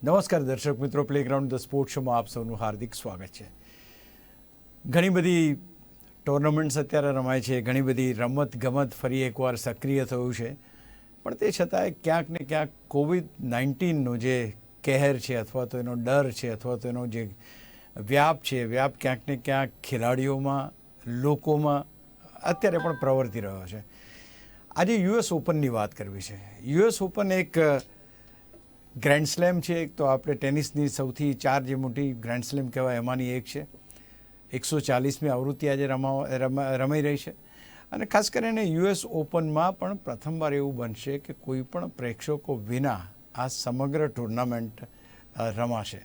નમસ્કાર દર્શક મિત્રો, પ્લેગ્રાઉન્ડ ધ સ્પોર્ટ્સ શોમાં આપ સૌનું હાર્દિક સ્વાગત છે. ઘણી બધી ટુર્નામેન્ટ્સ અત્યારે રમાય છે, ઘણી બધી રમત ગમત ફરી એકવાર સક્રિય થયું છે, પણ તે છતાંય ક્યાંક ને ક્યાંક COVID-19નો જે કહેર છે અથવા તો એનો ડર છે અથવા તો એનો જે વ્યાપ છે, વ્યાપ ક્યાંક ને ક્યાંક ખેલાડીઓમાં, લોકોમાં અત્યારે પણ પ્રવર્તી રહ્યો છે. આજે US ઓપનની વાત કરવી છે. US ઓપન એક ગ્રેન્ડ સ્લેમ છે. એક તો આપણે ટેનિસની સૌથી 4 જે મોટી ગ્રેન્ડ સ્લેમ કહેવાય એમાંની એક છે. 140મી આવૃત્તિ આજે રમાઈ રહી છે. અને ખાસ કરીને US ઓપનમાં પણ પ્રથમવાર એવું બનશે કે કોઈ પણ પ્રેક્ષકો વિના આ સમગ્ર ટુર્નામેન્ટ રમાશે.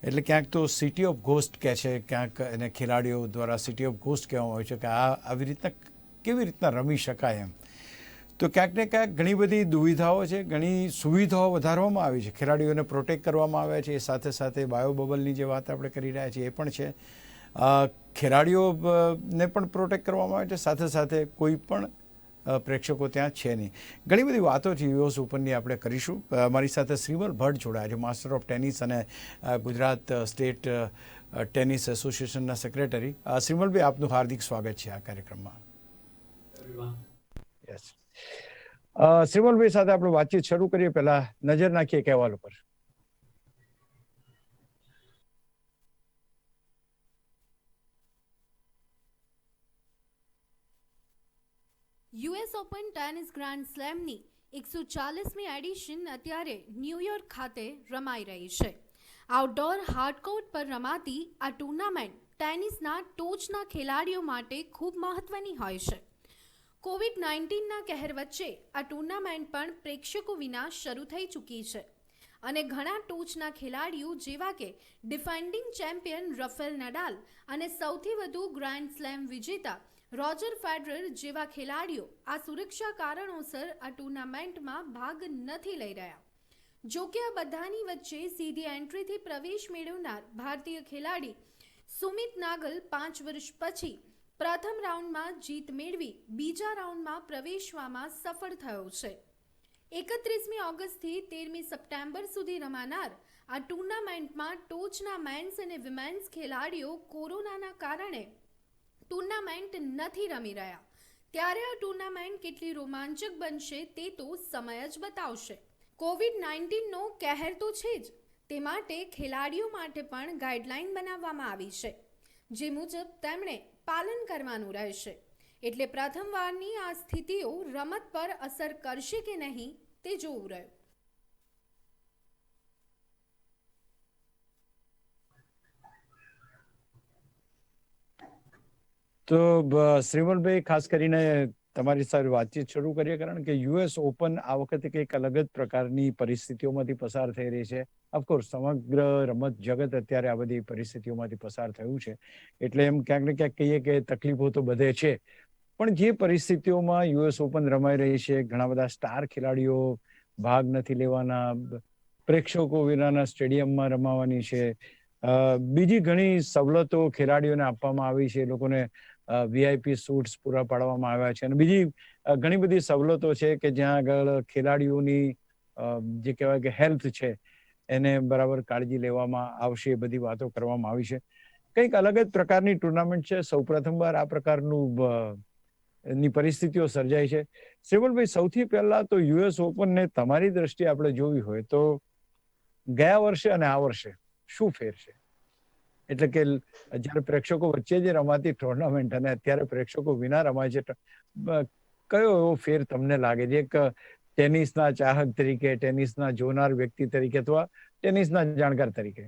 એટલે ક્યાંક તો સિટી ઓફ ગોસ્ટ કહે છે, ક્યાંક એને ખેલાડીઓ દ્વારા સિટી ઓફ ગોસ્ટ કહેવામાં આવે છે કે આવી રીતના કેવી રીતના રમી શકાય એમ. તો ક્યાંક ને ક્યાંક ઘણી બધી દુવિધાઓ છે, ઘણી સુવિધાઓ વધારવામાં આવી છે, ખેલાડીઓને પ્રોટેક્ટ કરવામાં આવ્યા છે. એ સાથે સાથે બાયો બબલની જે વાત આપણે કરી રહ્યા છીએ એ પણ છે. ખેલાડીઓને પણ પ્રોટેક્ટ કરવામાં આવે છે, સાથે સાથે કોઈ પણ પ્રેક્ષકો ત્યાં છે નહીં. ઘણી બધી વાતો છે US ઓપનની આપણે કરીશું. મારી સાથે શ્રીમલ ભટ્ટ જોડાયા છે, માસ્ટર ઓફ ટેનિસ અને ગુજરાત સ્ટેટ ટેનિસ એસોસિએશનના સેક્રેટરી. શ્રીમલભાઈ, આપનું હાર્દિક સ્વાગત છે આ કાર્યક્રમમાં. યસ. શ્રીમલભાઈ સાથે આપણે વાતચીત શરૂ કરીએ પહેલા નજર નાખીએ અહેવાલ ઉપર. US ઓપન ટેનિસ ગ્રાન્ડ સ્લેમની 140મી એડિશન અત્યારે ન્યૂયોર્ક ખાતે રમાઈ રહી છે. આઉટડોર હાર્ડકોર્ટ પર રમાતી આ ટુર્નામેન્ટ ટેનિસના ટોચના ખેલાડીઓ માટે ખૂબ મહત્વની હોય છે. COVID-19ના કહેર વચ્ચે આ ટુર્નામેન્ટ પણ પ્રેક્ષકો વિના શરૂ થઈ ચૂકી છે અને ઘણા ટોચના ખેલાડીઓ જેવા કે ડિફેન્ડિંગ ચેમ્પિયન રફેલ નડાલ અને સૌથી વધુ ગ્રાન્ડ સ્લેમ વિજેતા રોજર ફેડરર જેવા ખેલાડીઓ આ સુરક્ષા કારણોસર આ ટુર્નામેન્ટમાં ભાગ નથી લઈ રહ્યા. જોકે આ બધાની વચ્ચે સીધી એન્ટ્રીથી પ્રવેશ મેળવનાર ભારતીય ખેલાડી સુમિત નાગલ 5 વર્ષ પછી પ્રથમ રાઉન્ડમાં જીત મેળવી બીજા રાઉન્ડમાં પ્રવેશવામાં સફળ થયો છે. 31મી ઓગસ્ટથી 13મી સપ્ટેમ્બર સુધી રમાનાર આ ટુર્નામેન્ટમાં ટોચના મેન્સ અને વિમેન્સ ખેલાડીઓ કોરોનાના કારણે ટુર્નામેન્ટ નથી રમી રહ્યા. ત્યારે આ ટુર્નામેન્ટ કેટલી રોમાંચક બનશે તે તો સમય જ બતાવશે. COVID-19નો કહેર તો છે જ, તે માટે ખેલાડીઓ માટે પણ ગાઈડલાઈન બનાવવામાં આવી છે, જે મુજબ તેમણે પાલન કરવાનું રહેશે. એટલે પ્રથમવારની આ સ્થિતિઓ રમત પર અસર કરશે કે નહીં તે જોવું રહ્યું. તો શ્રીમલભાઈ, ખાસ કરીને તમારી સાથે વાતચીત શરૂ કરીએ, કારણ કે US ઓપન આ વખતે કંઈક અલગ જ પ્રકારની પરિસ્થિતિઓમાંથી પસાર થઈ રહી છે. ઓફકોર્સ સમગ્ર રમત જગત અત્યારે આ બધી પરિસ્થિતિઓમાંથી પસાર થયું છે, એટલે એમ ક્યાંક ને ક્યાંક કહીએ કે તકલીફો તો બધે છે. પણ જે પરિસ્થિતિઓમાં US ઓપન રમાઈ રહી છે, ઘણા બધા સ્ટાર ખેલાડીઓ ભાગ નથી લેવાના, પ્રેક્ષકો વિનાના સ્ટેડિયમમાં રમાવાની છે, બીજી ઘણી સવલતો ખેલાડીઓને આપવામાં આવી છે, લોકોને VIP સૂટ્સ પૂરા પાડવામાં આવ્યા છે, અને બીજી ઘણી બધી સવલતો છે કે જ્યાં આગળ ખેલાડીઓની જે કહેવાય કે હેલ્થ છે એને બરાબર કાળજી લેવામાં આવશે. એ બધી વાતો કરવામાં આવી છે. કંઈક અલગ જ પ્રકારની ટુર્નામેન્ટ છે. સૌપ્રથમવાર આ પ્રકારનું ની પરિસ્થિતિઓ સર્જાય છે. શ્રીમલભાઈ, સૌથી પહેલા તો US ઓપનને તમારી દ્રષ્ટિએ આપણે જોવી હોય તો ગયા વર્ષે અને આ વર્ષે શું ફેર છે? એટલે કે જયારે પ્રેક્ષકો વચ્ચે જે રમાતી ટુર્નામેન્ટ અને અત્યારે પ્રેક્ષકો વિના રમાય છે, કયો એવો ફેર તમને લાગે છે? એક ટેનિસના ચાહક તરીકે, ટેનિસના જોનાર વ્યક્તિ તરીકે અથવા ટેનિસના જાણકાર તરીકે.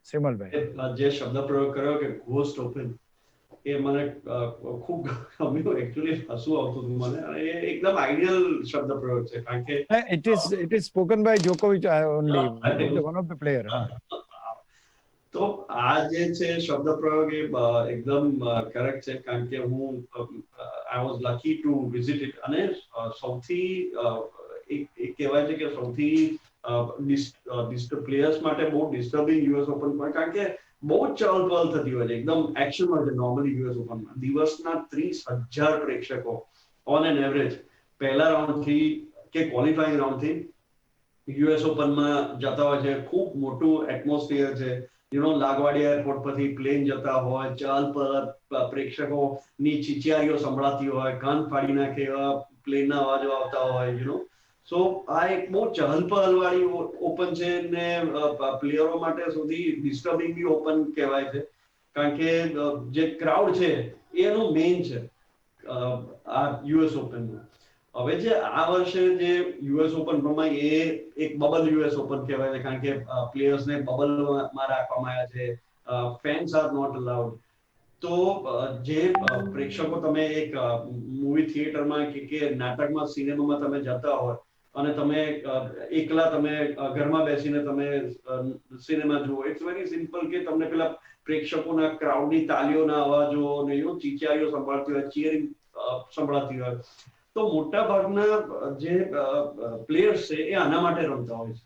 શ્રીમલભાઈ, જે શબ્દ પ્રયોગ કર્યો કે ઘોસ્ટ ઓપન, એ મને ખૂબ ગમ્યું. એકચ્યુઅલી હસવું આવતું હતું મને, અને એ એકદમ આઈડિયલ શબ્દ પ્રયોગ છે, કારણ કે it is spoken by Djokovic only, one of the player. તો આ જે છે શબ્દ પ્રયોગ એ એકદમ કરેક્ટ છે, કારણ કે હું I was lucky to visit it. અને સૌથી એક કહેવાય છે કે સૌથી પ્લેયર્સ માટે બહુ ડિસ્ટર્બિંગ US ઓપન પણ, કારણ કે બહુ જ ચહલ થતી હોય છે, એકદમ એક્શનમાં છે. નોર્મલી US ઓપનમાં દિવસના 30,000 પ્રેક્ષકો ઓન એન એવરેજ પહેલા રાઉન્ડથી કે ક્વોલિફાઈંગ રાઉન્ડથી યુએસ ઓપનમાં જતા હોય છે, ખૂબ મોટું એટમોસ્ફિયર છે, લાગવાડિયા એરપોર્ટ પરથી પ્લેન જતા હોય, ચહલ પહલ, પ્રેક્ષકોની ચીચિયારીઓ સંભળાતી હોય, કાન ફાડી નાખે એવા પ્લેનના અવાજો આવતા હોય. સો આ એક બહુ ચહલ પહલ વાળી ઓપન છે ને પ્લેયરો માટે સૌથી ડિસ્ટર્બિંગ બી ઓપન કહેવાય છે, કારણ કે જે ક્રાઉડ છે એનું મેઇન છે આ યુએસ ઓપનમાં. હવે જે આ વર્ષે જે યુએસ ઓપન રમાય એ એક બબલ યુએસ ઓપન કહેવાય છે, કારણ કે પ્લેયર્સને બબલમાં રાખવામાં આવ્યા છે, ફેન્સ આર નોટ અલાઉડ. તો જે પ્રેક્ષકો તમે એક મૂવી થિયેટરમાં કે નાટકમાં સિનેમામાં તમે જતા હોય અને તમે એકલા તમે ઘરમાં બેસીને તમે સિનેમા જુઓ, ઇટ્સ વેરી સિમ્પલ કે તમને પેલા પ્રેક્ષકોના ક્રાઉડની તાલીઓના અવાજો ને ચીચિયારીઓ સંભળાતી હોય, ચીયરિંગ સંભળાતી હોય. તો મોટા ભાગના જે પ્લેયર્સ છે એ આના માટે રમતા હોય છે.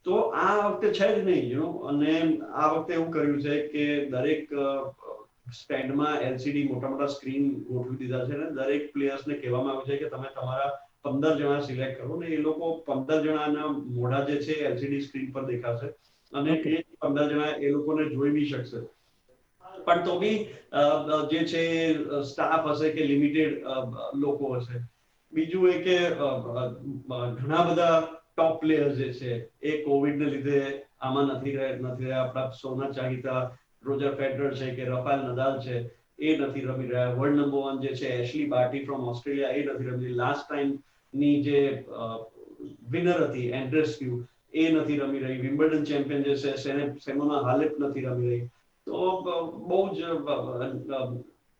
તો આ વખતે છે જ નહીં, અને આ વખતે એવું કર્યું છે કે દરેક સ્ટેન્ડમાં એલસીડી મોટા મોટા સ્ક્રીન ગોઠવી દીધા છે, અને દરેક પ્લેયર્સને કહેવામાં આવ્યું છે કે તમે તમારા 15 જણા સિલેક્ટ કરો, ને એ લોકો 15 જણાના મોઢા જે છે એલસીડી સ્ક્રીન પર દેખાશે, અને એ 15 જણા એ લોકોને જોઈ બી શકશે. પણ તો બી જે છે સ્ટાફ હશે કે લિમિટેડ લોકો હશે. બીજું એ કે ઘણા બધા ટોપ પ્લેયર્સ જે છે એ કોવિડને લીધે આમાં નથી રહ્યા. આપણા સૌના ચાહીતા રોજર ફેડરર છે કે રફાલ નદાલ છે, એ નથી રમી રહ્યા. વર્લ્ડ નંબર 1 જે છે એશલી બાર્ટી ફ્રોમ ઓસ્ટ્રેલિયા, એ નથી રમી. લાસ્ટ ટાઈમ ની જે વિનર હતી એન્ડ્રેસ્ક્યુ, એ નથી રમી રહી. વિમ્બલ્ડન ચેમ્પિયન જે છે સેમોના હાલેપ નથી રમી રહી. તો બહુ જ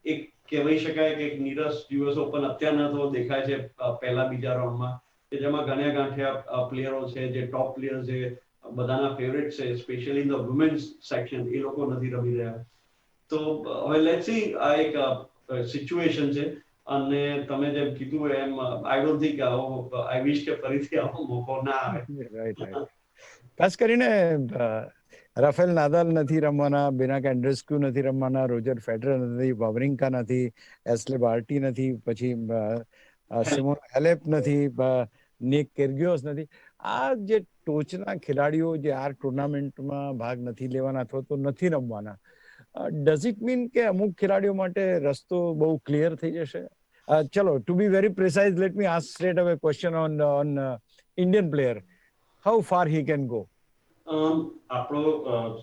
એક કહેવાય શકાય કે નીરસ યુએસ ઓપન અત્યારના તો દેખાય છે પહેલા બીજા રાઉન્ડમાં, કે જેમાં ગણ્યા ગાંઠિયા પ્લેયરો છે, જે ટોપ પ્લેયર છે, બધાના ફેવરેટ છે, specially in the women's section, એ લોકો નથી રમી રહ્યા. તો હવે લેટ્સ સી, આ એક સિચ્યુએશન છે. અને તમે જેમ કીધું એમ આઈ ડોન્ટ થિંક આઈ વિશ કે ફરીથી આવો મોકો ના આવે. રાઈટ. ખાસ કરીને રાફેલ નાદાલ નથી રમવાના, બેનાક એન્ડ્રેસ્ક્યુ નથી રમવાના, રોજર ફેડરર નથી, વાવરિંકા નથી, એસ્લે બાર્ટી નથી, પછી સિમોન હેલેપ નથી, નિક કેર્ગિયોસ નથી. આ જે ટોચના ખેલાડીઓ જે આ ટુર્નામેન્ટમાં ભાગ નથી લેવાના અથવા તો નથી રમવાના, ડઝ ઇટ મીન કે અમુક ખેલાડીઓ માટે રસ્તો બહુ ક્લિયર થઈ જશે? ચલો, to be very precise, let me ask straight away question on Indian player. How far he can go? આપણો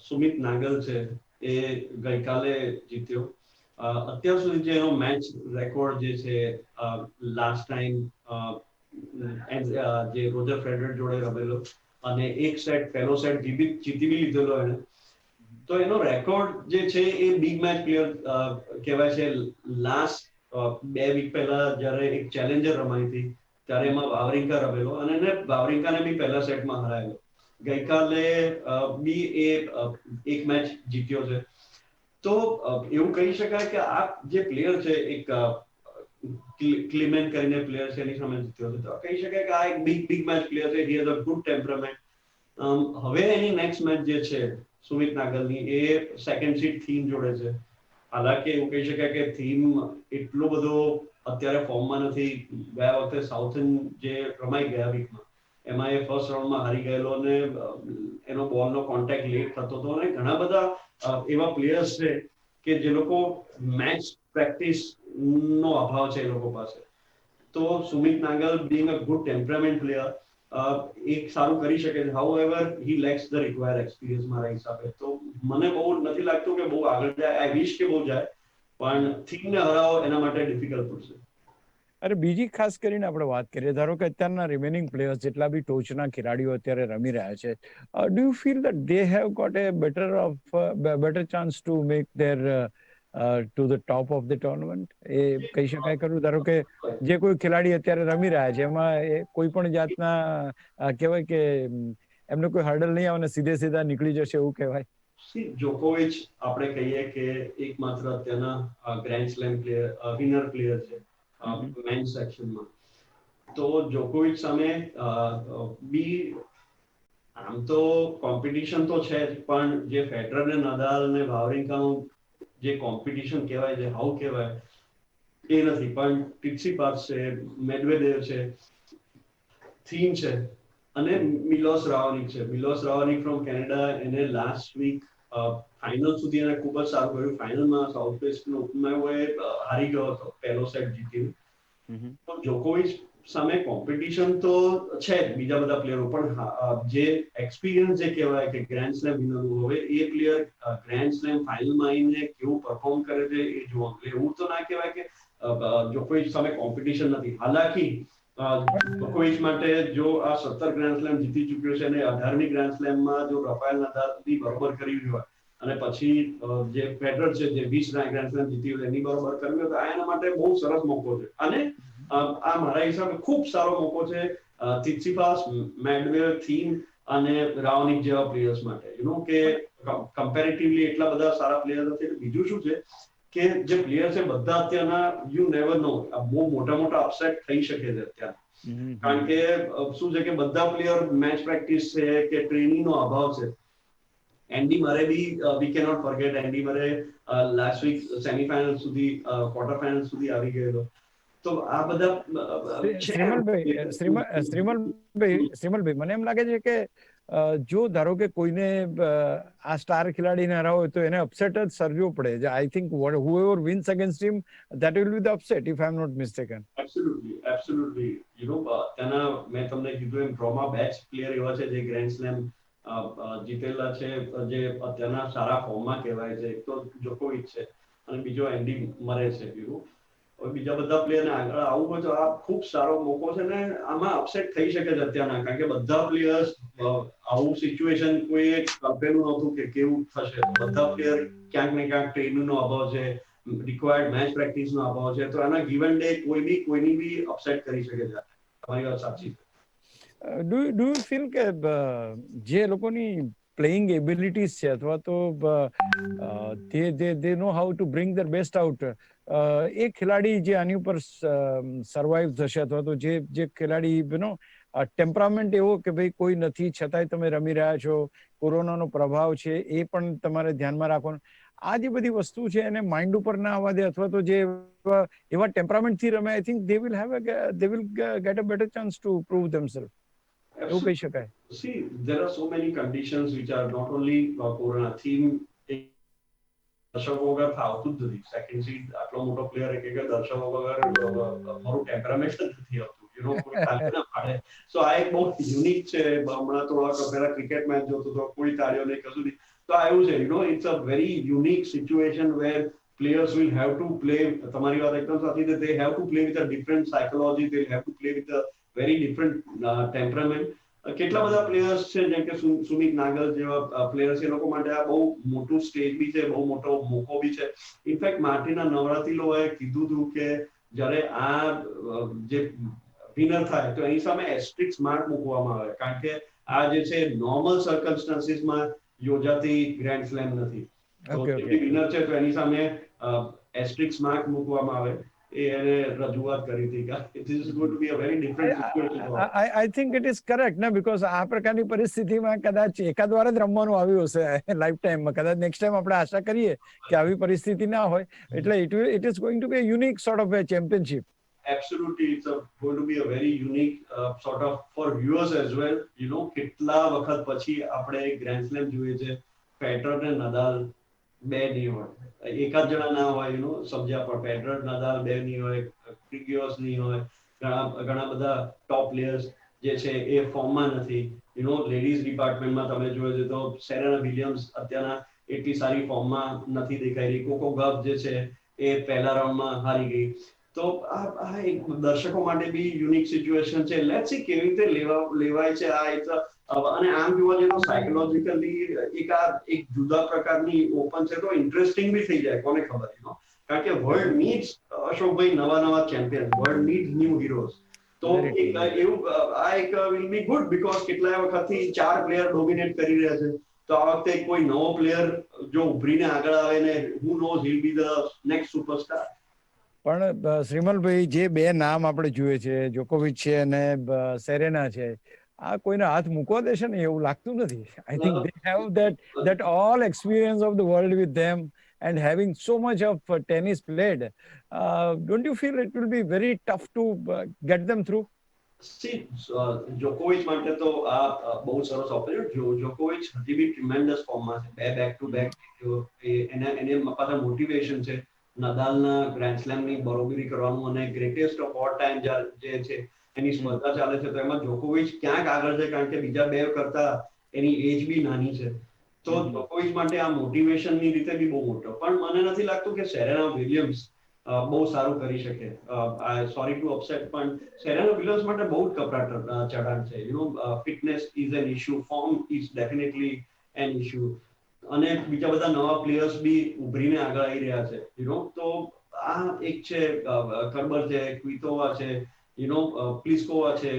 સુમિત નાગલ છે એ ગઈકાલે જીત્યો. અત્યાર સુધી જે એનો મેચ રેકોર્ડ જે છે, લાસ્ટ ટાઈમ જે રોજર ફેડરર જોડે રમેલો અને એક સેટ પહેલો સેટ જીતી બી લીધેલો એને. તો એનો રેકોર્ડ જે છે એ બિગ મેચ પ્લેયર કહેવાય છે. લાસ્ટ 2 વીક પહેલા જ્યારે એક ચેલેન્જર રમાઈ હતી ત્યારે એમાં વાવરિંકા રમેલો અને એને વાવરિંકાને બી પહેલા સેટમાં હરાયેલો. ગઈકાલે બી એ એક મેચ જીત્યો છે. તો એવું કહી શકાય કે આ જે પ્લેયર છે, એક ક્લિમેન કરીને પ્લેયર છે, એની સામે જીત્યો છે. તો કહી શકાય કે આ એક બિગ મેચ પ્લેયર છે. He has a good temperament. હવે એની નેક્સ્ટ મેચ જે છે સુમિત નાગલની, એ સેકન્ડ સીડ થીમ જોડે છે. હાલાકી એવું કહી શકાય કે થીમ એટલો બધો અત્યારે ફોર્મમાં નથી. ગયા વખતે સાઉથન જે રમાઈ ગયા વીકમાં, એમાં એ ફર્સ્ટ રાઉન્ડમાં હારી ગયેલો અને એનો બોલનો કોન્ટેક્ટ લેટ થતો હતો. અને ઘણા બધા એવા પ્લેયર્સ છે કે જે લોકો મેચ પ્રેક્ટિસ નો અભાવ છે એ લોકો પાસે. તો Sumit Nagal being a good temperament player એક સારું કરી શકે છે. However he lacks the required experience મારા હિસાબે. તો મને બહુ નથી લાગતું કે બહુ આગળ જાય. આઈ વિશ કે બહુ જાય, પણ થીમને હરાવો એના માટે ડિફિકલ્ટ પડશે. અરે બીજી ખાસ કરીને આપણે વાત કરીએ, ધારો કે અત્યારના રિમેનિંગ પ્લેયર્સ જેટલા બી ટોચના ખેલાડીઓ અત્યારે રમી રહ્યા છે, do you feel that they have got a better chance to make there to the top of the tournament? એ કહી શકાય ખરું? ધારો કે જે કોઈ ખેલાડી અત્યારે રમી રહ્યા છે એમાં કોઈ પણ જાતના કહેવાય કે એમને કોઈ હર્ડલ નહીં આવે ને સીધા નીકળી જશે એવું કહેવાય? જોકોવિચ આપણે કહીએ કે એકમાત્ર અત્યારના grand slam player, winner player છે મેન્સ સેક્શનમાં. તો જોકોવિચ સામે બી આમ તો કોમ્પિટિશન તો છે જ, પણ જે ફેડરર ને નદાલ ને વાવરિંકાનું જે કોમ્પિટિશન કહેવાય છે, હાઉ કહેવાય, એ નથી. પણ ટિટ્સીપાસ છે, મેડવેદેવ છે, થીમ છે, અને મિલોસ રાઓનિક છે. મિલોસ રાઓનિક ફ્રોમ કેનેડા, એને લાસ્ટ વીક ફાઇનલ સુધી એને ખૂબ જ સારું કર્યું. ફાઇનલમાં સાઉથ વેસ્ટ ઓપનમાં હારી ગયો હતો પહેલો સેટ જીતીને. તો જોકોવિચ સામે કોમ્પિટિશન તો છે જ બીજા બધા પ્લેયરો, પણ જે એક્સપિરિયન્સ જે કહેવાય કે ગ્રેન્ડ સ્લેમ વિનરનું, હવે એ પ્લેયર ગ્રેન્ડ સ્લેમ ફાઇનલમાં આવીને કેવું પરફોર્મ કરે છે એ જોવાનું. એવું તો ના કહેવાય કે જોકોવિચ સામે કોમ્પિટિશન નથી. હાલાકી જોકોવિચ માટે જો આ 17 ગ્રેન્ડ સ્લેમ જીતી ચૂક્યો છે અને 18મી ગ્રેન્ડ સ્લેમમાં જો રફાએલ નદાલની બરોબર કરી હોય અને પછી જે ફેડરર છે જે 20 ગ્રેન્ડ સ્લેમ જીતી હોય એની બરોબર કરવી હોય તો આ એના માટે બહુ સરસ મોકો છે. અને આ મારા હિસાબે ખૂબ સારો મોકો છે તિત્સિપાસ, મેડવેડેવ, થીમ અને રાઓનિક જેવા પ્લેયર્સ માટે. કે કમ્પેરેટિવલી એટલા બધા સારા પ્લેયર નથી. બીજું શું છે કે જે પ્લેયર છે બધા અત્યારના યુ નેવર નો, બહુ મોટા મોટા અપસેટ થઈ શકે છે અત્યારે. કારણ કે શું છે કે બધા પ્લેયર મેચ પ્રેક્ટિસ છે કે ટ્રેનિંગ નો અભાવ છે. Andy Murray be we can not forget, Andy Murray last week semifinal સુધી, ક્વાર્ટર ફાઇનલ સુધી આવી ગયેલો. તો આ બધા શ્રીમલભાઈ, મને એમ લાગે છે કે જો ધારો કે કોઈને આ સ્ટાર ખેલાડીને હરાવો હોય તો એને અપસેટ જ સર્જવો પડે. I think whoever wins against him, that will be the upset, if I'm not mistaken. Absolutely. ત્યાંના મેં તમને કીધું એમ ડ્રોમાં બે જ પ્લેયર એવા છે જે ગ્રેન્ડ સ્લેમ જીતેલા છે, જે અત્યારના સારા ફોર્મમાં કહેવાય છે. એક તો જોકોવિચ છે અને બીજો એન્ડી મરે છે. હવે બીજા બધા પ્લેયરને આગળ આવવું હોય તો આ ખૂબ સારો મોકો છે ને આમાં અપસેટ થઈ શકે છે અત્યારના, કારણ કે બધા પ્લેયર્સ આવું સિચ્યુએશન કોઈએ કલ્પેલું નહોતું કે કેવું થશે. બધા પ્લેયર ક્યાંક ને ક્યાંક ટ્રેનિંગનો અભાવ છે, રિક્વાયર્ડ મેચ પ્રેક્ટિસનો અભાવ છે, તો આના ગિવન ડે કોઈની બી અપસેટ કરી શકે છે. તમારી વાત સાચી છે. ડુ યુ ફીલ કે જે લોકોની પ્લેઇંગ એબિલિટીઝ છે અથવા તો they know how to bring their best out, એ ખેલાડી જે આની ઉપર સર્વાઈવ થશે અથવા તો જે ખેલાડી ટેમ્પરામેન્ટ એવો કે ભાઈ કોઈ નથી છતાંય તમે રમી રહ્યા છો, કોરોનાનો પ્રભાવ છે એ પણ તમારે ધ્યાનમાં રાખવાનો, આ જે બધી વસ્તુ છે એને માઇન્ડ ઉપર ના આવવા દે અથવા તો જે એવા ટેમ્પરામેન્ટ થી રમે, I think they will get a better chance to prove themselves, એવું કહી શકાય. See, there are so many conditions which are not only corona theme. દર્શકો વગર આવતું જ નથી. સેકન્ડ સીડ આટલો મોટો પ્લેયર કે દર્શકો વગર મારું ટેમ્પરામેન્ટ જ નથી આવતું. કોઈ તાળીઓ ના પાડે. સો આ એક બહુ યુનિક છે. હમણાં થોડા પહેલા ક્રિકેટ મેચ જોતો તો કોઈ તાળીઓ નહીં, કશું નહીં. તો આ એવું છે, it's a very unique situation where players will have to play. તમારી વાત એકદમ સાચી છે. They have to play with a different psychology. They have to play with a very different temperament. કેટલા બધા પ્લેયર્સ છે જેમ કે સુમિત નાગલ જેવા પ્લેયર્સ, એ લોકો માટે આ બહુ મોટું સ્ટેજ બી છે, બહુ મોટો મોકો બી છે. ઇનફેક્ટ માર્ટિના નવરાત્રિલોએ કીધું હતું કે જ્યારે આ જે વિનર થાય તો એની સામે એસ્ટ્રિક્સ માર્ક મૂકવામાં આવે, કારણ કે આ જે છે નોર્મલ સર્કમસ્ટન્સીસમાં યોજાતી ગ્રેન્ડ સ્લેમ નથી. તો જે વિનર છે તો એની સામે એસ્ટ્રિક્સ માર્ક મૂકવામાં આવે. એને રજૂઆત કરી હતી કે it is going to be a very different situation. I think it is correct ને, because આ પ્રકારની પરિસ્થિતિમાં કદાચ એકાદ વાર જ રમવાનું આવ્યું હશે લાઈફ ટાઈમમાં. કદાચ નેક્સ્ટ ટાઈમ આપણે આશા કરીએ કે આવી પરિસ્થિતિ ના હોય. એટલે it is going to be a unique sort of a championship. Absolutely, it's going to be a very unique sort of for viewers as well. કેટલા વખત પછી આપણે ગ્રેન્ડ સ્લેમ જોઈએ છે, ફેડરર ને નદાલ બે નહીં હોય, એકાદ જણા ના હોય, સમજ્યા. પણ ફેડરર નદાલ બે નહીં હોય, ક્રિગિયોસ નહીં હોય, ઘણા બધા ટોપ પ્લેયર્સ જે છે એ ફોર્મમાં નથી. લેડીઝ ડિપાર્ટમેન્ટમાં તમે જોયો તો સેરેના વિલિયમ્સ અત્યારના એટલી સારી ફોર્મમાં નથી દેખાઈ રહી. કોકો ગફ જે છે એ પહેલા રાઉન્ડમાં હારી ગઈ. તો આ એક દર્શકો માટે બી યુનિક સિચ્યુએશન છે. લેટ્સ સી કેવી રીતે લેવાય છે આ. અને આમ જોવા જઈએ તો સાયકોલોજીકલી એક જુદા પ્રકારની ઓપન છે તો ઇન્ટરેસ્ટિંગ બી થઈ જાય, કોને ખબર. કારણ કે વર્લ્ડ નીડ્સ, અશોકભાઈ, નવા champion. World needs new heroes. તો એવું આ એક વિલ બી ગુડ, બીકોઝ કેટલાય વખતથી 4 પ્લેયર ડોમિનેટ કરી રહ્યા છે. તો આ વખતે કોઈ નવો પ્લેયર જો ઉભરીને આગળ આવે ને, who knows, he'll be the next superstar. પણ શ્રીમલભાઈ, જે બે નામ આપણે જોઈએ છે, જોકોવિચ છે અને સેરેના છે, આ કોઈને હાથ મૂકવા દેશે ને એવું લાગતું નથી. I think they have that all experience of the world with them, and having so much of tennis played, don't you feel it will be very tough to get them through? જોકોવિચ માટે તો આ બહુ સરસ opportunity. જોકોવિચ હજી બી tremendous ફોર્મમાં છે. બે back to back એને પાછા મોટિવેશન છે નદાલના ગ્રેન્ડ સ્લેમની બરોબરી કરવાનું અને ગ્રેટેસ્ટ ઓફ ઓલ ટાઈમ જે છે એની સ્પર્ધા ચાલે છે તો એમાં જોકોવિચ ક્યાંક આગળ છે કારણ કે બીજા બે કરતા એની એજ બી નાની છે. તો જોકોવિચ માટે આ મોટિવેશનની રીતે બી બહુ મોટો, પણ મને નથી લાગતું કે સેરેના વિલિયમ્સ બહુ સારું કરી શકે. સોરી ટુ અપસેટ, પણ સેરેના વિલિયમ્સ માટે બહુ જ કપરા ચઢાણ છે. Fitness is an issue, form is definitely N issue, અને બીજા બધા નવા પ્લેયર્સ બી ઉભરીને આગળ આવી રહ્યા છે. તો આ એક છે, કર્બર છે, ક્વિતોવા છે, પ્લિસ્કોવા છે,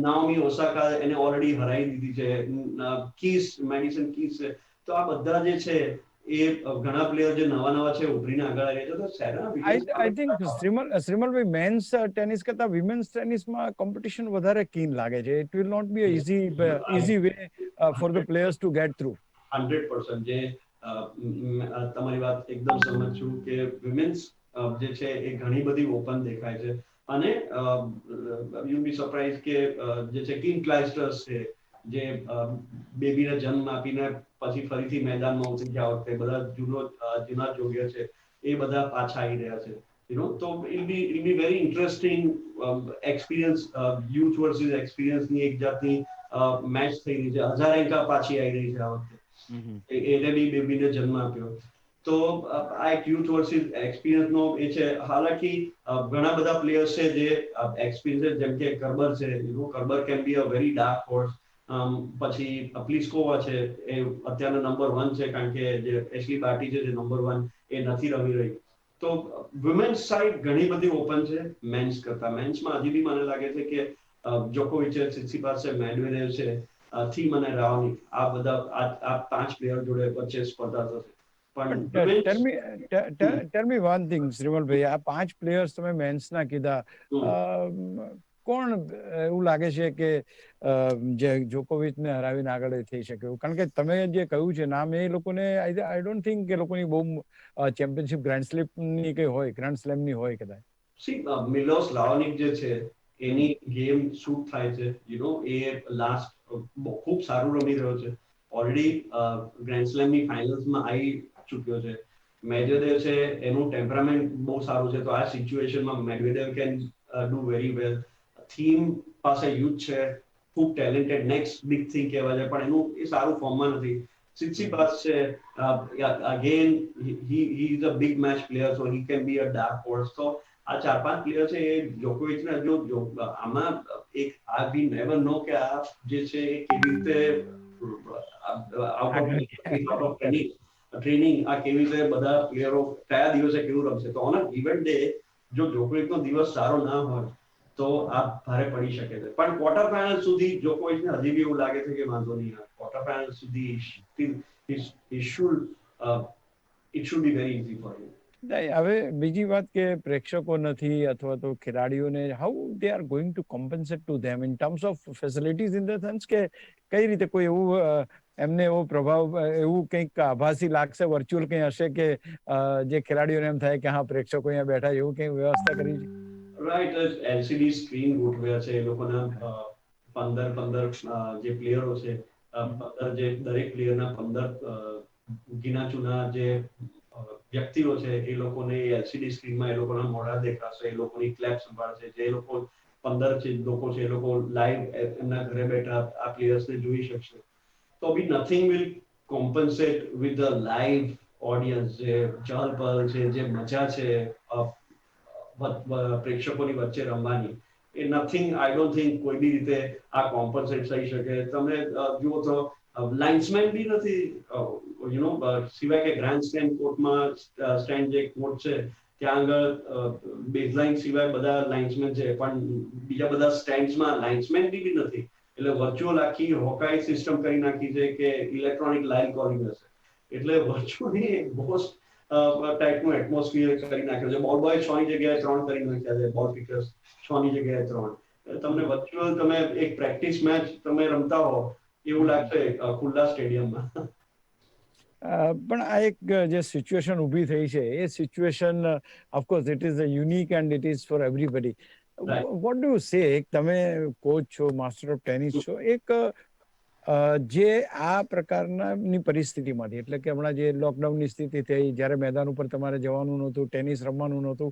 નાઓમી ઓસાકા એને ઓલરેડી હરાવી દીધી છે, મેડિસન કીસ છે. તો આ બધા જે છે એ ઘણા પ્લેયર જે નવા નવા છે ઉભરીને આગળ આવી રહ્યા છે. તો સેરેના આઈ થિંક વિલિયમ્સ શ્રીમલભાઈ, મેન્સ ટેનિસ કરતા વિમેન્સ ટેનિસમાં કોમ્પિટિશન વધારે કીન લાગે છે. It will not be easy way for the players to get through. 100% જે તમારી વાત એકદમ સહમત છું કે વિમેન્સ જે છે એ ઘણી બધી ઓપન દેખાય છે. અને યુ બી સરપ્રાઈઝ કે જે છે કિમ ક્લાઇસ્ટર્સ છે, જે બેબીને જન્મ આપીને પછી ફરીથી મેદાનમાં ઉતરી ગયા વખતે બધા જૂના જોગ્ય છે એ બધા પાછા આવી રહ્યા છે. તો it be very interesting experience, youth versus experience ની એક જાતની મેચ થઈ રહી છે. હજારેન્કા પાછી આવી રહી છે આ વખતે, એને બી બેબીને જન્મ આપ્યો. તો આ એક યુથ વર્સિસ એક્સપિરિયન્સ નો એ છે. હાલાકી ઘણા બધા પ્લેયર્સ છે જે એક્સપિરિયન્સ, જેમ કે કર્બર છે, Kerber can be a very dark horse. પછી પ્લિસ્કોવા છે, એ અત્યારના નંબર 1 છે કારણ કે જે એશલી બાર્ટી છે જે નંબર 1 એ નથી રમી રહી. તો વુમેન્સ સાઇડ ઘણી બધી ઓપન છે મેન્સ કરતા. મેન્સમાં હજી બી મને લાગે છે કે જોકોવિચ છે, સિત્સિપાસ છે, મેડવેડેવ છે, થીમ અને રાઓનિક, આ બધા આ 5 પ્લેયર જોડે વચ્ચે સ્પર્ધા થશે. પણ ટેલ women's me one thing Shrimalbhai, આ 5 પ્લેયર્સ તમે મેન્સના કીધા, કોણ એવું લાગે છે કે જે જોકોવિચને હરાવીને આગળ થઈ શકે એવું? કારણ કે તમે જે કહ્યું છે નામ, એ લોકોને આઈ ડોન્ટ થિંક કે લોકોની બહુ ચેમ્પિયનશિપ ગ્રાન્ડ સ્લેમની હોય કદાચ. મિલોસ લાઓનિક જે છે એની ગેમ શૂટ થાય છે. એ લાસ્ટ ખૂબ સારું રમી રહ્યો છે. ઓલરેડી ગ્રેન્ડ સ્લેમની ફાઇનલ્સમાં આવી ચૂક્યો છે. મેડવેડેવ છે, એનું ટેમ્પરામેન્ટ બહુ સારું છે. તો આ સિચ્યુએશનમાં Medvedev can do very well. Thiem પાસે યુથ છે, ખૂબ ટેલેન્ટેડ, નેક્સ્ટ બિગ થિંગ કહેવાય છે, પણ એનું એ સારું ફોર્મમાં નથી. સિત્સિપાસ છે, again he is a big match player, so he can be a dark horse. તો આ 4-5 પ્લેયર છે એ જોકોવિચને જો આમાં એક આ વી નેવર નો કે આ જે છે એ કેવી રીતે આઉટ ઓફ ટ્રેનિંગ આ કેવી રીતે બધા પ્લેયરો કયા દિવસે કેવું રમશે. તો ઓન અ ગિવન ડે જો જોકોવિચનો દિવસ સારો ના હોય તો આ ભારે પડી શકે છે. પણ ક્વાર્ટર ફાઇનલ સુધી જોકોવિચને હજી બી એવું લાગે છે કે વાંધો નહીં, ક્વાર્ટર ફાઇનલ સુધી it should be very easy for him. હવે બીજી વાત કે પ્રેક્ષકો નથી અથવા તો ખેલાડીઓને, how they are going to compensate to them in terms of facilities, in the sense કે કઈ રીતે કોઈ એવું એમને એવો પ્રભાવ, એવું કંઈક આભાસી લાગશે, વર્ચ્યુઅલ કંઈ હશે કે જે ખેલાડીઓને એમ થાય કે હા પ્રેક્ષકો અહીંયા બેઠા, એવું કંઈ વ્યવસ્થા કરી છે? રાઈટ, એલસીડી સ્ક્રીન ગોઠવ્યા છે એ લોકોના. 15 જે પ્લેયરો છે, 15 જે દરેક પ્લેયરના 15 ગીના ચૂના જે વ્યક્તિઓ છે એ લોકોને એલસીડી સ્ક્રીનમાં એ લોકોના મોઢા દેખાશે, એ લોકોની ક્લેપ સંભાળશે. જે લોકો 15 લોકો છે એ લોકો લાઈવ એમના ઘરે બેઠા આ પ્લેયર્સને જોઈ શકશે. તો be nothing will compensate with the live audience. જે ચહલ પહલ છે, જે મજા છે પ્રેક્ષકોની વચ્ચે રમવાની, એ નથિંગ, આઈ ડોન્ટ થિંક કોઈ બી રીતે આ કોમ્પન્સેટ થઈ શકે. તમે જુઓ તો લાઇન્સમેન બી નથી, સિવાય કે ગ્રાન્ડ સ્લેમ કોર્ટમાં સ્ટેન્ડ જે કોર્ટ છે ત્યાં આગળ બેઝલાઇન સિવાય બધા લાઇન્સમેન છે, પણ બીજા બધા સ્ટેન્ડ્સમાં લાઇન્સમેન બી નથી. એટલે વર્ચ્યુઅલ આખી હોકાઈ સિસ્ટમ કરી નાખી છે કે ઇલેક્ટ્રોનિક લાઇવ કોલિંગ હશે. એટલે વર્ચ્યુઅલી એક બોસ ટાઈપનું એટમોસ્ફિયર કરી નાખ્યો છે. બોલ બોય 6 ની જગ્યાએ 3 કરી નાખ્યા છે, બોલ પિકર્સ 6 ની જગ્યાએ 3. તમને વર્ચ્યુઅલ તમે એક પ્રેક્ટિસ મેચ તમે રમતા હો એવું લાગશે ખુલ્લા સ્ટેડિયમમાં. પણ આ એક જે સિચ્યુએશન ઊભી થઈ છે, એ situation of course it is unique and it is for everybody. Right. What do say, એક તમે કોચ છો, માસ્ટર ઓફ ટેનિસ છો, એક જે આ પ્રકારની પરિસ્થિતિમાંથી, એટલે કે હમણાં જે લોકડાઉનની સ્થિતિ થઈ, જ્યારે મેદાન ઉપર તમારે જવાનું નહોતું, ટેનિસ રમવાનું નહોતું,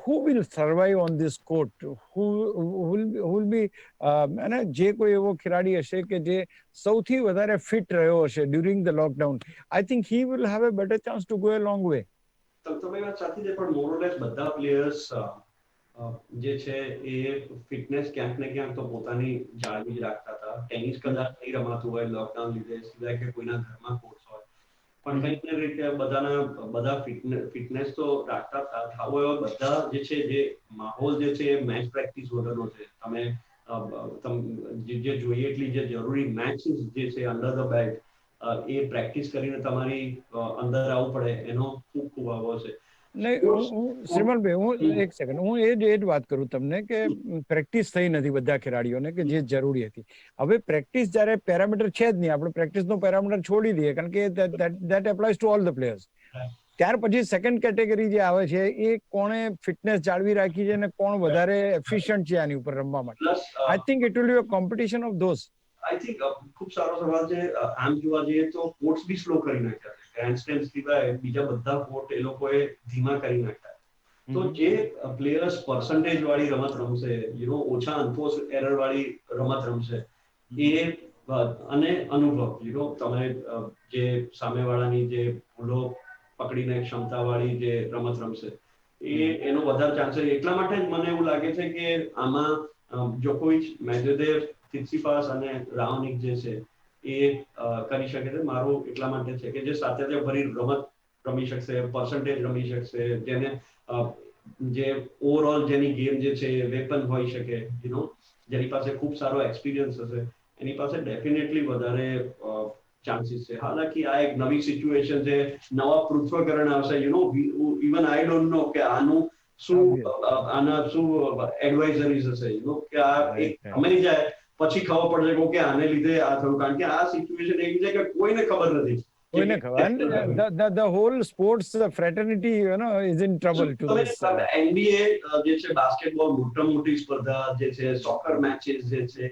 who will survive on this court? Who will be અને જે કોઈ એવો ખેલાડી હશે કે જે સૌથી વધારે ફિટ રહ્યો હશે during the lockdown, I think he will have a better chance to go a long way. તમારી વાત સાચી છે, પણ મોરલેસ બધા પ્લેયર્સ જે છે એ ફિટનેસ ક્યાંક ને ક્યાંક તો પોતાની જાળવી જ રાખતા હતા. ટેનિસ કદાચ નહીં રમાતું હોય લોકડાઉન લીધે, સિવાય કે કોઈના ઘરમાં કોર્સ હોય, પણ કંઈક ને રીતે બધા ફિટનેસ તો રાખતા હતા. હવે બધા જે છે, જે માહોલ જે છે એ મેચ પ્રેક્ટિસ વગરનો છે. જે જોઈએ એટલી જે જરૂરી મેચ જે છે under the belt, A practice કરીને તમારી અંદર આવવું પડે, એનો ખૂબ ખૂબ આભાર છે. શ્રીમલભાઈ, હું એક સેકન્ડ, હું એ જ વાત કરું તમને કે પ્રેક્ટિસ થઈ નથી બધા ખેલાડીઓને કે જે જરૂરી હતી. હવે પ્રેક્ટિસ જ્યારે પેરામીટર છે જ નહીં, આપણે પ્રેક્ટિસનો પેરામીટર છોડી દઈએ, કારણ કે that applies to all the players. ત્યાર પછી સેકન્ડ કેટેગરી જે આવે છે એ કોણે ફિટનેસ જાળવી રાખી છે અને કોણ વધારે એફિશિયન્ટ છે આની ઉપર રમવા માટે. I think it will be a competition of those. I think ખૂબ સારો સવાલ છે. આમ જોવા જઈએ તો કોર્ટ્સ બી સ્લો કરી નાખ્યા છે. ગ્રેન્ડ સ્લેમ સિવાય બીજા બધા કોર્ટ એ લોકોએ ધીમા કરી નાખ્યા. તો જે પ્લેયર્સ પર્સન્ટેજ વાળી રમત રમશે, ઓછા અંકો એરર વાળી રમત રમશે, એ અને અનુભવ, તમે જે સામેવાળાની જે ભૂલો પકડીને ક્ષમતા વાળી જે રમત રમશે, એનો વધારે ચાન્સ છે. એટલા માટે જ મને એવું લાગે છે કે આમાં જોકોવિચ, મેદવેદેવ, સિત્સિપાસ અને રાઓનિક જે છે એ કરી શકે છે. મારું એટલા માટે છે કે જે સાતત્ય ભરી રમત રમી શકશે, પર્સન્ટેજ રમી શકશે, જેને જે ઓવરઓલ જેની ગેમ જે છે વેપન હોઈ શકે, જેની પાસે ખૂબ સારો એક્સપિરિયન્સ હશે, એની પાસે ડેફિનેટલી વધારે ચાન્સીસ છે. હાલાકી આ એક નવી સિચ્યુએશન છે, નવા પૃથ્વીકરણ આવશે, ઇવન આઈ ડોન્ટ નો કે આના શું એડવાઇઝરીઝ હશે, કે આ એક સમય જાય પછી ખબર પડશે કે આને લીધે આ થયું, કારણ કે આ સિચ્યુએશન એવી છે કે કોઈને ખબર નથી. કોઈને ખબર, the whole sports fraternity is in trouble to this. NBA જે છે, બાસ્કેટબોલ મોટી સ્પર્ધા જે છે, સોકર મેચીસ જે છે,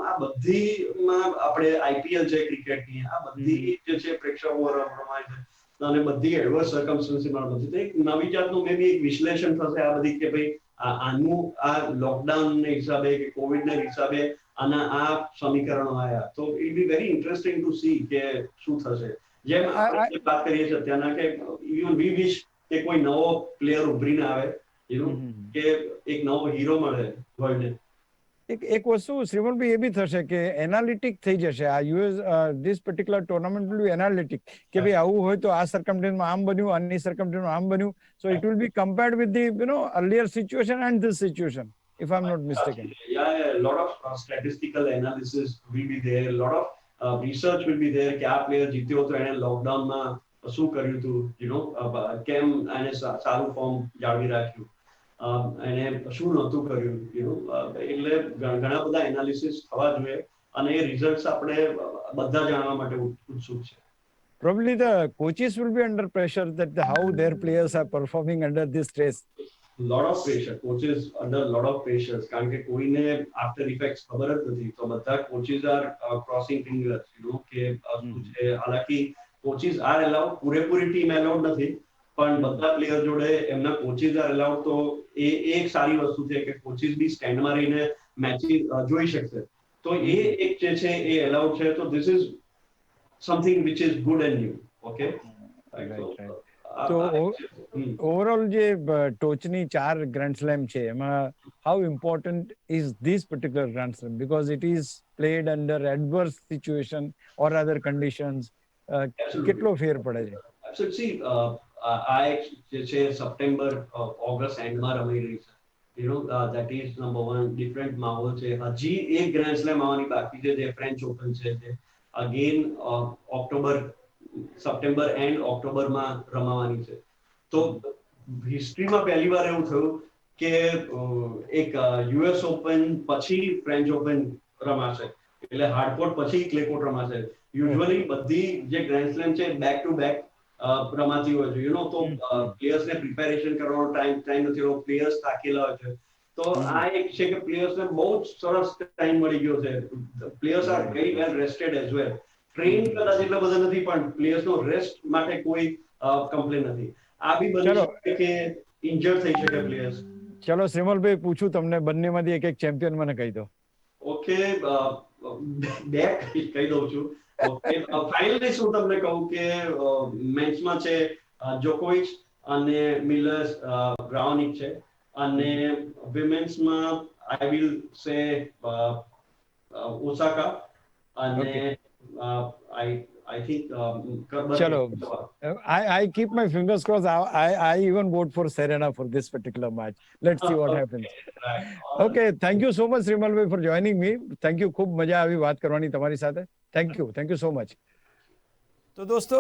આ બધીમાં આપણે આઈપીએલ છે ક્રિકેટની, આ બધી જે છે પ્રેક્ષકો રમાય છે અને બધી એડવર્સ સર્કમસ્ટન્સીમાં બધી તો એક નવી જાતનું મે બી એક વિશ્લેષણ થશે આ બધી કે ભાઈ આનું આ લોકડાઉનને હિસાબે કે કોવિડના હિસાબે આના આ સમીકરણો આવ્યા. તો it be very interesting to see કે શું થશે. જેમ આપણે વાત કરીએ છીએ અત્યારના કે ઇવન વી વિશ કે કોઈ નવો પ્લેયર ઉભરીને આવે, કે એક નવો હીરો મળે વર્લ્ડને. એક વસ્તુ શ્રીમલભાઈ એ બી થશે કે એનાલિટિક થઈ જશે આ US, this particular tournament will be analytic, કે ભાઈ આવું હોય તો આ સર્કમસ્ટન્સમાં આમ બન્યું, આની સર્કમસ્ટન્સમાં આમ બન્યું. So it will be compared with the earlier situation and this situation, if I'm not mistaken. Yeah, a lot of statistical analysis will be there, a lot of research will be there કે આ player જીત્યો તો એને લોકડાઉનમાં શું કર્યું હતું, કેમ એને સારું ફોર્મ જાળવી રાખ્યું, એને શું નહોતું કર્યું, એટલે ઘણા બધા એનાલિસિસ થવા જોઈએ અને એ રિઝલ્ટ્સ આપણે બધા જાણવા માટે ઉત્સુક છે. Probably the coaches will be under pressure that how their players are performing under this stress. Lot of pressure, coaches under lot of pressures, કારણ કે કોઈને after effects ખબર જ નથી, તો બધા coaches are crossing fingers, કે શું છે. હાલાકી coaches are allowed, પૂરેપૂરી ટીમ allowed નથી, પણ બધા પ્લેયર જોડે એમના કોચિસ આર અલાઉડ, તો એ એક સારી વસ્તુ છે કે કોચિસ બી સ્ટેન્ડમાં રહીને મેચિસ જોઈ શકશે, તો એ એક જે છે એ અલાઉડ છે. તો this is something which is good and new. Okay, તો ઓવરઓલ જે ટોચની 4 ગ્રાન્ડ સ્લેમ છે એમાં how important is this particular grand slam, because it is played under adverse situation or other conditions, કેટલો ફેર પડે છે? See, આ એક જે છે સપ્ટેમ્બર ઓગસ્ટ એન્ડમાં રમાઈ રહી છે, that is number one. Different માહોલ છે. હજી એક ગ્રાન્ડ સ્લેમ આવવાની બાકી છે જે ફ્રેન્ચ ઓપન છે, જે અગેન સપ્ટેમ્બર એન્ડ ઓક્ટોબરમાં રમાવાની છે. તો હિસ્ટ્રીમાં પહેલી વાર એવું થયું કે એક યુએસ ઓપન પછી ફ્રેન્ચ ઓપન રમાશે, એટલે હાર્ડકોર્ટ પછી ક્લે કોર્ટ રમાશે. યુઝ્યુઅલી બધી જે ગ્રાન્ડ સ્લેમ છે બેક ટુ બેક રમાતી હોય છે, તો પ્લેયર્સને પ્રિપેરેશન કરવાનો ટાઈમ નથી, પ્લેયર્સ થાકેલા હોય છે. તો આ એક છે કે પ્લેયર્સને બહુ જ સરસ ટાઈમ મળી ગયો છે. Players are very well rested as well. Train કદાચ એટલા બધા નથી પણ પ્લેયર્સનો રેસ્ટ માટે કોઈ કમ્પ્લેન નથી. આ બી બની ચલો શકે કે ઇન્જર્ડ થઈ શકે પ્લેયર્સ. ચલો શ્રીમલભાઈ, પૂછું તમને, બંનેમાંથી એક એક ચેમ્પિયન મને કહી દો. ઓકે, બે કહી દઉં છું. ઓકે, ફાઇનલિસ્ટ હું તમને કહું કે મેન્સમાં છે જોકોવિચ અને મિલર રાઓનિક છે, અને વિમેન્સમાં આઈ વિલ સે ઓસાકા અને I think ચલો, I keep my fingers crossed. I even vote for Serena for this particular match. Let's see what happens. Okay, thank you so much Shrimalbhai for joining me. Thank you. ખૂબ મજા આવી વાત કરવાની તમારી સાથે. Thank you so much. તો દોસ્તો,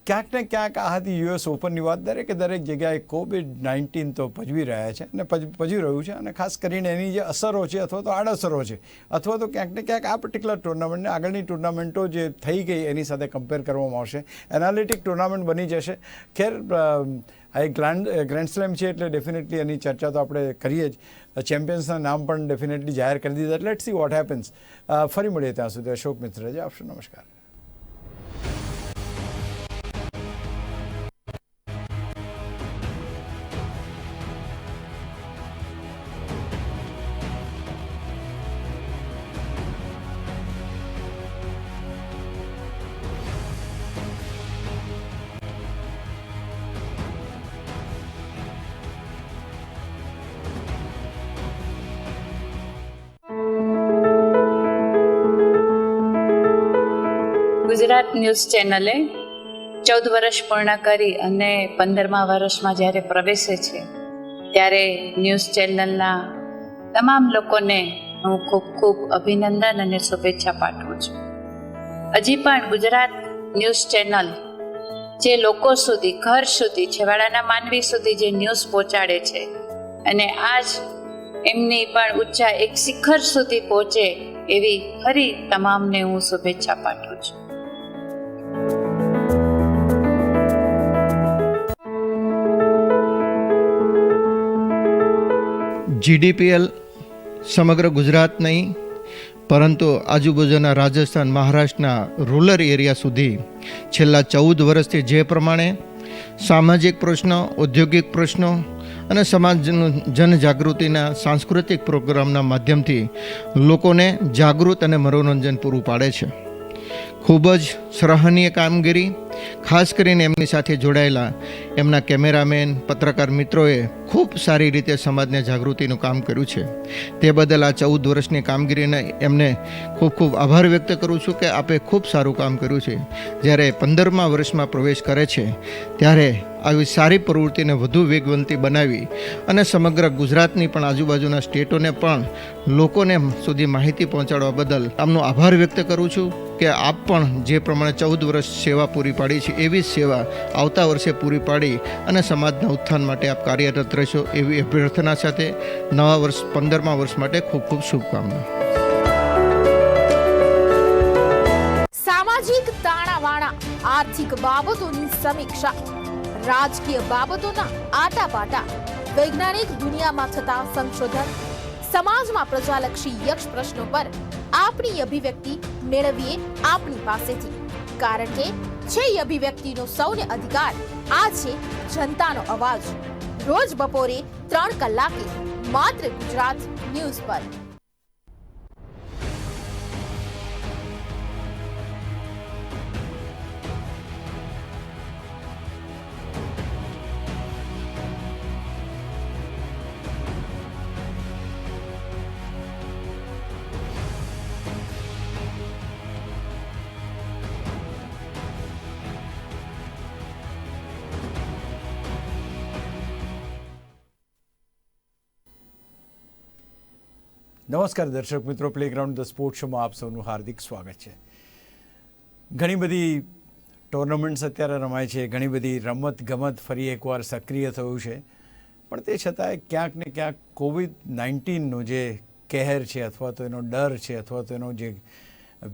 ક્યાંક ને ક્યાંક આ હતી યુએસ ઓપનની વાત. દરેક જગ્યાએ COVID-19 તો પજવી રહ્યા છે અને પજવી રહ્યું છે, અને ખાસ કરીને એની જે અસરો છે અથવા તો આડઅસરો છે, અથવા તો ક્યાંક ને ક્યાંક આ પર્ટિક્યુલર ટુર્નામેન્ટને આગળની ટુર્નામેન્ટો જે થઈ ગઈ એની સાથે કમ્પેર કરવામાં આવશે. એનાલિટિક ટુર્નામેન્ટ બની જશે. ખેર, આ એક ગ્રેન્ડ સ્લેમ છે એટલે ડેફિનેટલી એની ચર્ચા તો આપણે કરીએ જ. ચેમ્પિયન્સના નામ પણ ડેફિનેટલી જાહેર કરી દીધા. Let's see what happens. ફરી મળીએ ત્યાં સુધી અશોક મિત્ર રજા આપશો. નમસ્કાર. ગુજરાત ન્યૂઝ ચેનલે 14 વર્ષ પૂર્ણ કરી અને 15મા વર્ષમાં જ્યારે પ્રવેશે છે ત્યારે ન્યૂઝ ચેનલના તમામ લોકોને હું ખૂબ ખૂબ અભિનંદન અને શુભેચ્છા પાઠવું છું. હજી પણ ગુજરાત ન્યૂઝ ચેનલ જે લોકો સુધી, ઘર સુધી, છેવાડાના માનવી સુધી જે ન્યૂઝ પહોંચાડે છે, અને આજ એમની પણ ઊંચા એક શિખર સુધી પહોંચે એવી ફરી તમામને હું શુભેચ્છા પાઠવું છું. GDPL સમગ્ર ગુજરાત નહીં પરંતુ આજુબાજુના રાજસ્થાન, મહારાષ્ટ્રના રૂરલ એરિયા સુધી છેલ્લા 14 વર્ષથી જે પ્રમાણે સામાજિક પ્રશ્નો, ઔદ્યોગિક પ્રશ્નો અને સમાજ જનજાગૃતિના સાંસ્કૃતિક પ્રોગ્રામના માધ્યમથી લોકોને જાગૃત અને મનોરંજન પૂરું પાડે છે. ખૂબ જ સરાહનીય કામગીરી. ખાસ કરીને એમની સાથે જોડાયેલા એમના કેમેરામેન, પત્રકાર મિત્રોએ ખૂબ સારી રીતે સમાજને જાગૃતિનું કામ કર્યું છે. તે બદલ આ 14 વર્ષની કામગીરીને એમને ખૂબ ખૂબ આભાર વ્યક્ત કરું છું કે આપે ખૂબ સારું કામ કર્યું છે. જ્યારે 15મા વર્ષમાં પ્રવેશ કરે છે ત્યારે આવી સારી પ્રવૃત્તિને વધુ વેગવંતી બનાવી અને સમગ્ર ગુજરાતની પણ આજુબાજુના સ્ટેટોને પણ લોકોને સુધી માહિતી પહોંચાડવા બદલ આમનો આભાર વ્યક્ત કરું છું કે આપ પણ જે પ્રમાણે 14 વર્ષ સેવા પૂરી પાડી છે એવી જ સેવા આવતા વર્ષે પૂરી પાડી અને સમાજના ઉત્થાન માટે આપ કાર્યરત રહેશો એવી અભ્યર્થના સાથે નવા વર્ષ 15મા વર્ષ માટે ખૂબ ખૂબ શુભકામના. સામાજિક તાણાવાણા, આર્થિક બાબતોની સમીક્ષા, રાજકીય બાબતોના આટાપાટા, વૈજ્ઞાનિક દુનિયામાં થતા સંશોધન, સમાજમાં પ્રજાલક્ષી યક્ષ પ્રશ્નો પર આપણી અભિવ્યક્તિ મેળવીએ આપણી પાસેથી. કારણ કે છે અભિવ્યક્તિનો સૌને અધિકાર. આ છે જનતાનો અવાજ. રોજ બપોરે 3 કલાકે માત્ર ગુજરાત ન્યૂઝ પર. નમસ્કાર દર્શક મિત્રો, પ્લેગ્રાઉન્ડ ધ સ્પોર્ટ્સ શોમાં આપ સૌનું હાર્દિક સ્વાગત છે. ઘણી બધી ટુર્નામેન્ટ્સ અત્યારે રમાય છે, ઘણી બધી રમત ગમત ફરી એકવાર સક્રિય થયું છે, પણ તે છતાંય ક્યાંક ને ક્યાંક COVID-19નો જે કહેર છે અથવા તો એનો ડર છે અથવા તો એનો જે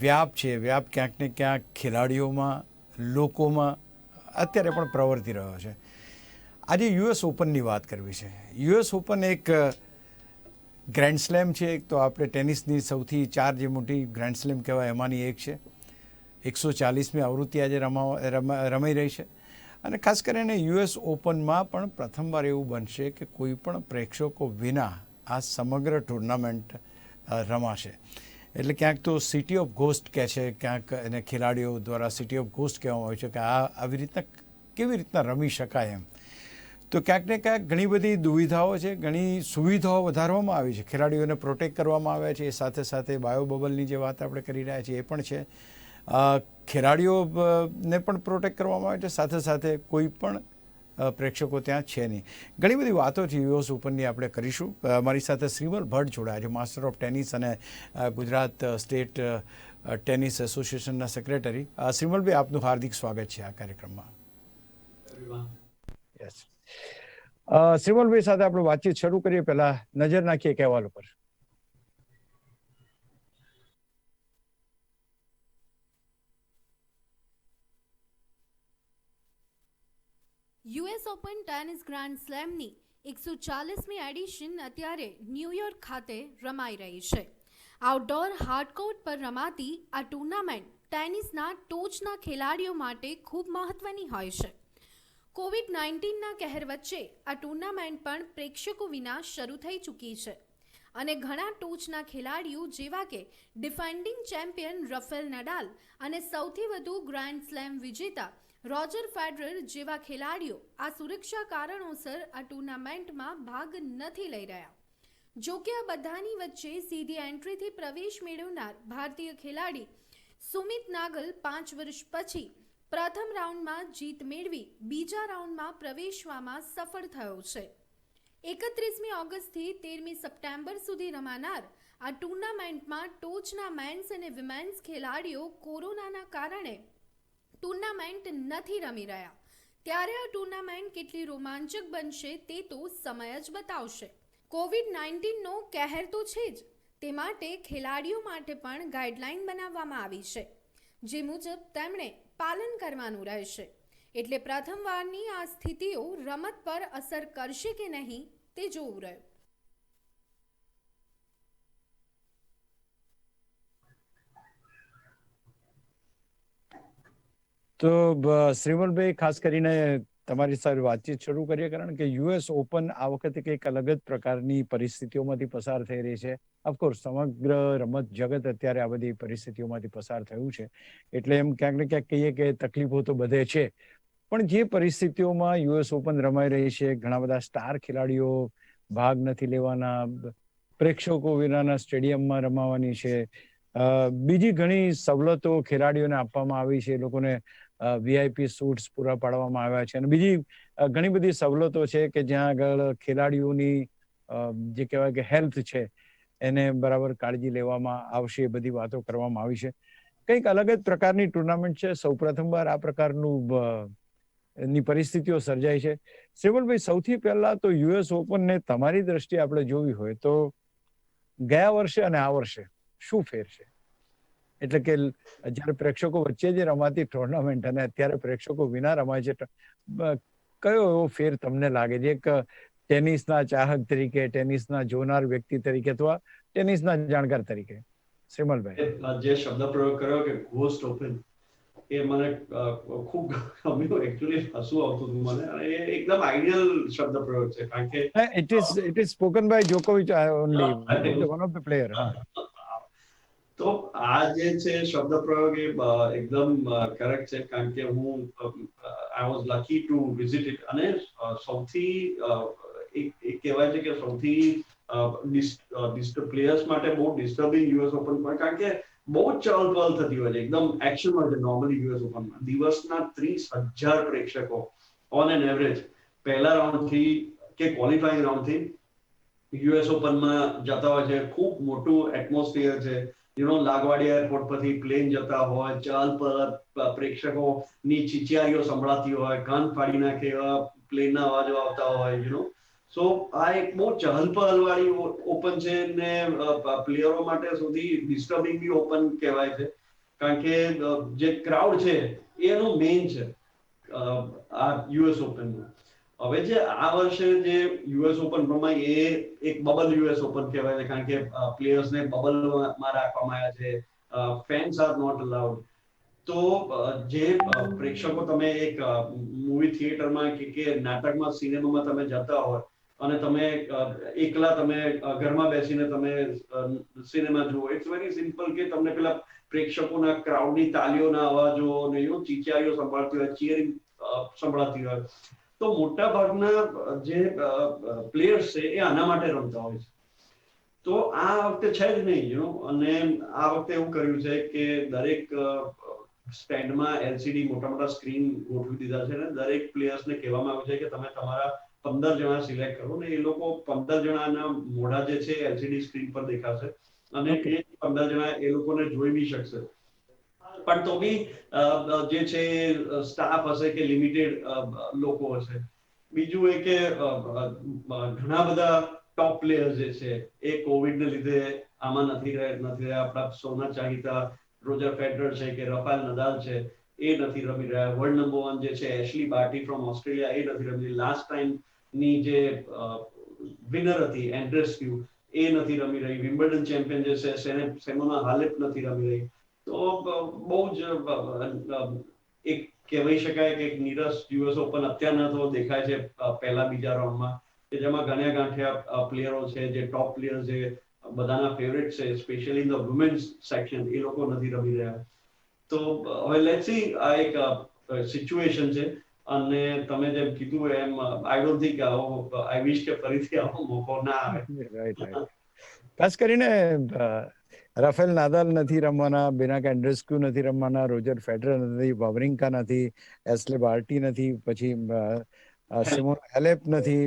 વ્યાપ છે, વ્યાપ ક્યાંક ને ક્યાંક ખેલાડીઓમાં, લોકોમાં અત્યારે પણ પ્રવર્તી રહ્યો છે. આજે યુએસ ઓપનની વાત કરવી છે. યુએસ ઓપન એક ગ્રેન્ડ સ્લેમ છે એક તો આપણે ટેનિસની સૌથી 4 જે મોટી ગ્રેન્ડ સ્લેમ કહેવાય એમાંની એક છે. 140મી આવૃત્તિ આજે રમાઈ રહી છે અને ખાસ કરીને યુએસ ઓપનમાં પણ પ્રથમવાર એવું બનશે કે કોઈ પણ પ્રેક્ષકો વિના આ સમગ્ર ટુર્નામેન્ટ રમાશે. એટલે ક્યાંક તો સિટી ઓફ ઘોસ્ટ કહે છે, ક્યાંક એને ખેલાડીઓ દ્વારા સિટી ઓફ ઘોસ્ટ કહેવામાં આવે છે કે આવી રીતના કેવી રીતના રમી શકાય એમ. તો ક્યાંક ને ક્યાંક ઘણી બધી દુવિધાઓ છે, ઘણી સુવિધાઓ વધારવામાં આવી છે, ખેલાડીઓને પ્રોટેક્ટ કરવામાં આવ્યા છે. એ સાથે સાથે બાયો બબલની જે વાત આપણે કરી રહ્યા છીએ એ પણ છે. ખેલાડીઓને પણ પ્રોટેક્ટ કરવામાં આવે છે, સાથે સાથે કોઈ પણ પ્રેક્ષકો ત્યાં છે નહીં. ઘણી બધી વાતો છે યુએસ ઓપનની આપણે કરીશું. મારી સાથે શ્રીમલ ભટ્ટ જોડાયા છે, માસ્ટર ઓફ ટેનિસ અને ગુજરાત સ્ટેટ ટેનિસ એસોસિએશનના સેક્રેટરી. શ્રીમલભાઈ, આપનું હાર્દિક સ્વાગત છે આ કાર્યક્રમમાં. યસ, શ્રીમલભાઈ સાથે આપણે વાતચીત શરૂ કરીએ પહેલા નજર નાખીએ એક અહેવાલ ઉપર. યુએસ ઓપન ટેનિસ ગ્રાન્ડ સ્લેમની 140મી એડિશન અત્યારે ન્યૂયોર્ક ખાતે રમાઈ રહી છે. આઉટડોર હાર્ડકોર્ટ પર રમાતી આ ટુર્નામેન્ટ ટેનિસના ટોચના ખેલાડીઓ માટે ખૂબ મહત્વની હોય છે. કોવિડ-19ના કહેર વચ્ચે આ ટુર્નામેન્ટ પણ પ્રેક્ષકો વિના શરૂ થઈ ચૂકી છે અને ઘણા ટોચના ખેલાડીઓ જેવા કે ડિફેન્ડિંગ ચેમ્પિયન રફેલ નડાલ અને સૌથી વધુ ગ્રાન્ડ સ્લેમ વિજેતા રોજર ફેડરર જેવા ખેલાડીઓ આ સુરક્ષા કારણોસર આ ટુર્નામેન્ટમાં ભાગ નથી લઈ રહ્યા. જોકે આ બધાની વચ્ચે સીધી એન્ટ્રીથી પ્રવેશ મેળવનાર ભારતીય ખેલાડી સુમિત નાગલ 5 વર્ષ પછી પ્રથમ રાઉન્ડમાં જીત મેળવી બીજા રાઉન્ડમાં પ્રવેશવામાં સફળ થયો છે. 31મી ઓગસ્ટથી 13મી સપ્ટેમ્બર સુધી રમાનાર આ ટુર્નામેન્ટમાં ટોચના મેન્સ અને વિમેન્સ ખેલાડીઓ કોરોનાના કારણે ટુર્નામેન્ટ નથી રમી રહ્યા. ત્યારે આ ટુર્નામેન્ટ કેટલી રોમાંચક બનશે તે તો સમય જ બતાવશે. કોવિડ-19નો કહેર તો છે જ, તે માટે ખેલાડીઓ માટે પણ ગાઈડલાઈન બનાવવામાં આવી છે, જે મુજબ તેમણે પાલન કરવાનું રહેશે. એટલે પ્રથમવારની આ સ્થિતિઓ રમત પર અસર કરશે કે નહીં તે જોવું રહ્યું. તો શ્રીમલભાઈ, ખાસ કરીને તમારી સાથે વાતચીત શરૂ કરીએ કારણ કે યુએસ ઓપન આ વખતે કંઈક અલગ જ પ્રકારની પરિસ્થિતિઓમાંથી પસાર થઈ રહી છે. ઓફકોર્સ સમગ્ર રમત જગત અત્યારે આ બધી પરિસ્થિતિઓમાંથી પસાર થયું છે, એટલે એમ ક્યાંક ને ક્યાંક કહીએ કે તકલીફો તો બધે છે. પણ જે પરિસ્થિતિઓમાં યુએસ ઓપન રમાઈ રહી છે, ઘણા બધા સ્ટાર ખેલાડીઓ ભાગ નથી લેવાના, પ્રેક્ષકો વિનાના સ્ટેડિયમમાં રમાવાની છે, બીજી ઘણી સવલતો ખેલાડીઓને આપવામાં આવી છે, લોકોને વીઆઈપી સૂટ્સ પૂરા પાડવામાં આવ્યા છે અને બીજી ઘણી બધી સવલતો છે કે જ્યાં આગળ ખેલાડીઓની જે કહેવાય કે હેલ્થ છે એને બરાબર કાળજી લેવામાં આવશે. એ બધી વાતો કરવામાં આવી છે. કંઈક અલગ જ પ્રકારની ટુર્નામેન્ટ છે. સૌ પ્રથમવાર આ પ્રકારનું ની પરિસ્થિતિઓ સર્જાય છે. શ્રીમલભાઈ, સૌથી પહેલા તો યુએસ ઓપનને તમારી દ્રષ્ટિએ આપણે જોવી હોય તો ગયા વર્ષે અને આ વર્ષે શું ફેર છે? એટલે કે જયારે પ્રેક્ષકો વચ્ચે જે રમાતી ટુર્નામેન્ટ અને અત્યારે પ્રેક્ષકો વિના રમાય છે, કયો એવો ફેર તમને લાગે છે? એક ટેનિસના ચાહક તરીકે, ટેનિસના જોનાર વ્યક્તિ તરીકે અથવા ટેનિસના જાણકાર તરીકે. શ્રીમલભાઈ, જે શબ્દ પ્રયોગ કર્યો કે ઘોસ્ટ ઓપન, એ મને ખૂબ ગમ્યું. એકચ્યુઅલી હસવું આવતું હતું મને અને એ એકદમ આઈડિયલ શબ્દ પ્રયોગ છે કારણ કે it is spoken by Djokovic only, one of the player. તો આ જે છે શબ્દ પ્રયોગ એ એકદમ કરેક્ટ છે કારણ કે હું I was lucky to visit it અને સૌથી એક કહેવાય છે કે સૌથી પ્લેયર્સ માટે બહુ ડિસ્ટર્બિંગ યુએસ ઓપન પણ કારણ કે બહુ જ ચહલપહલ થતી હોય છે, એકદમ એક્શનમાં છે નોર્મલી યુએસ ઓપનમાં. દિવસના 30,000 પ્રેક્ષકો ઓન એન એવરેજ પહેલા રાઉન્ડથી કે ક્વોલિફાઈંગ રાઉન્ડથી યુએસ ઓપનમાં જતા હોય છે. ખૂબ મોટું એટમોસ્ફિયર છે. લાગવાડિયા એરપોર્ટ પરથી પ્લેન જતા હોય, ચહલપહલ, પ્રેક્ષકોની ચીચિયારીઓ સંભળાતી હોય, કાન ફાડી નાખે એવા પ્લેનના અવાજો આવતા હોય. સો આ એક બહુ ચહલપહલ વાળી ઓપન છે ને પ્લેયરો માટે સૌથી ડિસ્ટર્બિંગ બી ઓપન કહેવાય છે કારણ કે જે ક્રાઉડ છે એનું મેઇન છે આ યુએસ ઓપનમાં. હવે જે આ વર્ષે જે યુએસ ઓપન રમાય એ એક બબલ યુએસ ઓપન કહેવાય છે, કારણ કે પ્લેયર્સને બબલમાં રાખવામાં આવ્યા છે, ફેન્સ આર નોટ અલાઉડ. તો જે પ્રેક્ષકો તમે એક મૂવી થિયેટરમાં કે નાટકમાં સિનેમામાં તમે જતા હોય અને તમે એકલા તમે ઘરમાં બેસીને તમે સિનેમા જુઓ, ઇટ્સ વેરી સિમ્પલ કે તમને પેલા પ્રેક્ષકોના ક્રાઉડની તાલીઓના અવાજો ને ચીચિયારીઓ સંભળાતી હોય, ચીયરિંગ સંભળાતી હોય. તો મોટા ભાગના જે પ્લેયર્સ છે એ આના માટે રમતા હોય છે. તો આ વખતે છે જ નહીં, અને આ વખતે એવું કર્યું છે કે દરેક સ્ટેન્ડમાં એલસીડી મોટા મોટા સ્ક્રીન ગોઠવી દીધા છે, ને દરેક પ્લેયર્સને કહેવામાં આવ્યું છે કે તમે તમારા 15 જણા સિલેક્ટ કરો, ને એ લોકો 15 જણાના મોઢા જે છે એલસીડી સ્ક્રીન પર દેખાશે અને એ 15 જણા એ લોકોને જોઈ બી શકશે. પણ તો બી જે છે સ્ટાફ હશે કે લિમિટેડ લોકો હશે. બીજું એ કે ઘણા બધા ટોપ પ્લેયર્સ જે છે એ કોવિડ ને લીધે આમાં નથી રહ્યા. આપણા સૌના ચાહીતા રોજર ફેડરર છે કે રફાલ નદાલ છે, એ નથી રમી રહ્યા. વર્લ્ડ નંબર 1 જે છે એશલી બાર્ટી ફ્રોમ ઓસ્ટ્રેલિયા, એ નથી રમી રહી. લાસ્ટ ટાઈમ ની જે વિનર હતી એન્ડ્રેસ્ક્યુ, એ નથી રમી રહી. વિમ્બલ્ડન ચેમ્પિયન જે છે સેમોના હાલેપ નથી રમી રહી. તો બહુ જ એક કહેવાય શકાય કે એક નીરસ યુએસ ઓપન અત્યારના તો દેખાય છે પહેલા બીજા રાઉન્ડમાં, કે જેમાં ગણ્યા ગાંઠિયા પ્લેયરો છે, જે ટોપ પ્લેયર છે, બધાના ફેવરેટ છે, specially in the women's section, એ લોકો નથી રમી રહ્યા. તો હવે લેટ્સ સી, આ એક સિચ્યુએશન છે. અને તમે જેમ કીધું એમ આઈ ડોન્ટ થિંક આઈ વિશ કે ફરીથી આવો મોકો ના આવે. રાઈટ. ખાસ કરીને રાફેલ નાદાલ નથી રમવાના, બિનાકા એન્ડ્રેસ્ક્યુ નથી રમવાના, રોજર ફેડરર નથી, વાવરિંકા નથી, એસ્લે બાર્ટી નથી, પછી સિમોન હાલેપ નથી,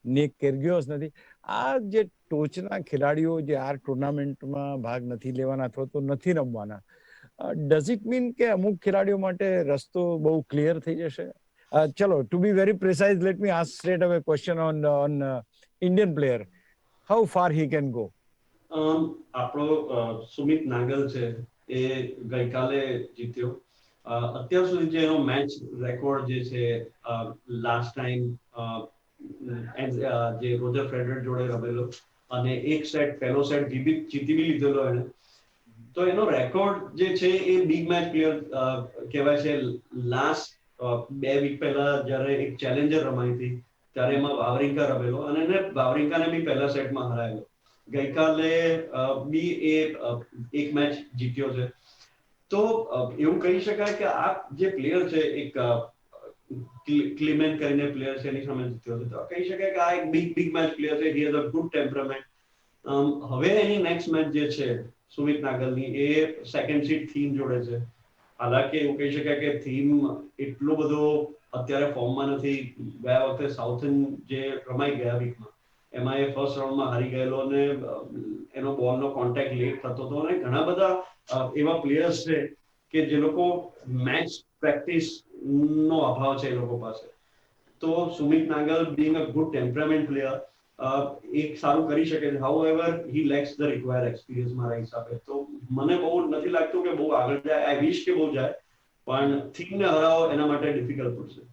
નિક કિર્ગિયોસ નથી. આ જે ટોચના ખેલાડીઓ જે આ ટુર્નામેન્ટમાં ભાગ નથી લેવાના અથવા તો નથી રમવાના, ડઝ ઇટ મીન કે અમુક ખેલાડીઓ માટે રસ્તો બહુ ક્લિયર થઈ જશે? ચલો, to be very precise, let me ask straight away question on Indian player. How far he can go? આપણો સુમિત નાગલ છે એ ગઈકાલે જીત્યો. અત્યાર સુધી જે એનો મેચ રેકોર્ડ જે છે લાસ્ટ ટાઈમ જે રોજર ફેડરર જોડે રમેલો અને એક સેટ પહેલો સેટ જીતી બી લીધેલો એને. તો એનો રેકોર્ડ જે છે એ બિગ મેચ પ્લેયર કહેવાય છે. લાસ્ટ 2 વીક પહેલા જ્યારે એક ચેલેન્જર રમાઈ હતી ત્યારે એમાં વાવરિંકા રમેલો અને એને વાવરિંકાને બી પહેલા સેટમાં હરાયેલો. ગઈકાલે બી એ એક મેચ જીત્યો છે. તો એવું કહી શકાય કે આ જે પ્લેયર છે, એક ક્લિમેન કરીને પ્લેયર છે, એની સામે જીત્યો છે. તો કહી શકાય કે આ એક બિગ મેચ પ્લેયર છે. He has a good temperament. હવે એની નેક્સ્ટ મેચ જે છે સુમિત નાગલની, એ સેકન્ડ સીડ થીમ જોડે છે. હાલાકી એવું કહી શકાય કે થીમ એટલો બધો અત્યારે ફોર્મમાં નથી. ગયા વખતે સાઉથન જે રમાઈ ગયા વીકમાં, એમાં એ ફર્સ્ટ રાઉન્ડમાં હારી ગયેલો અને એનો બોલનો કોન્ટેક્ટ લેટ થતો હતો. અને ઘણા બધા એવા પ્લેયર્સ છે કે જે લોકો મેચ પ્રેક્ટિસ નો અભાવ છે એ લોકો પાસે. તો Sumit Nagal being a good temperament player એક સારું કરી શકે છે. However he lacks the required experience મારા હિસાબે. તો મને બહુ નથી લાગતું કે બહુ આગળ જાય. આઈ વિશ કે બહુ જાય, પણ થીમને હરાવો એના માટે ડિફિકલ્ટ પડશે.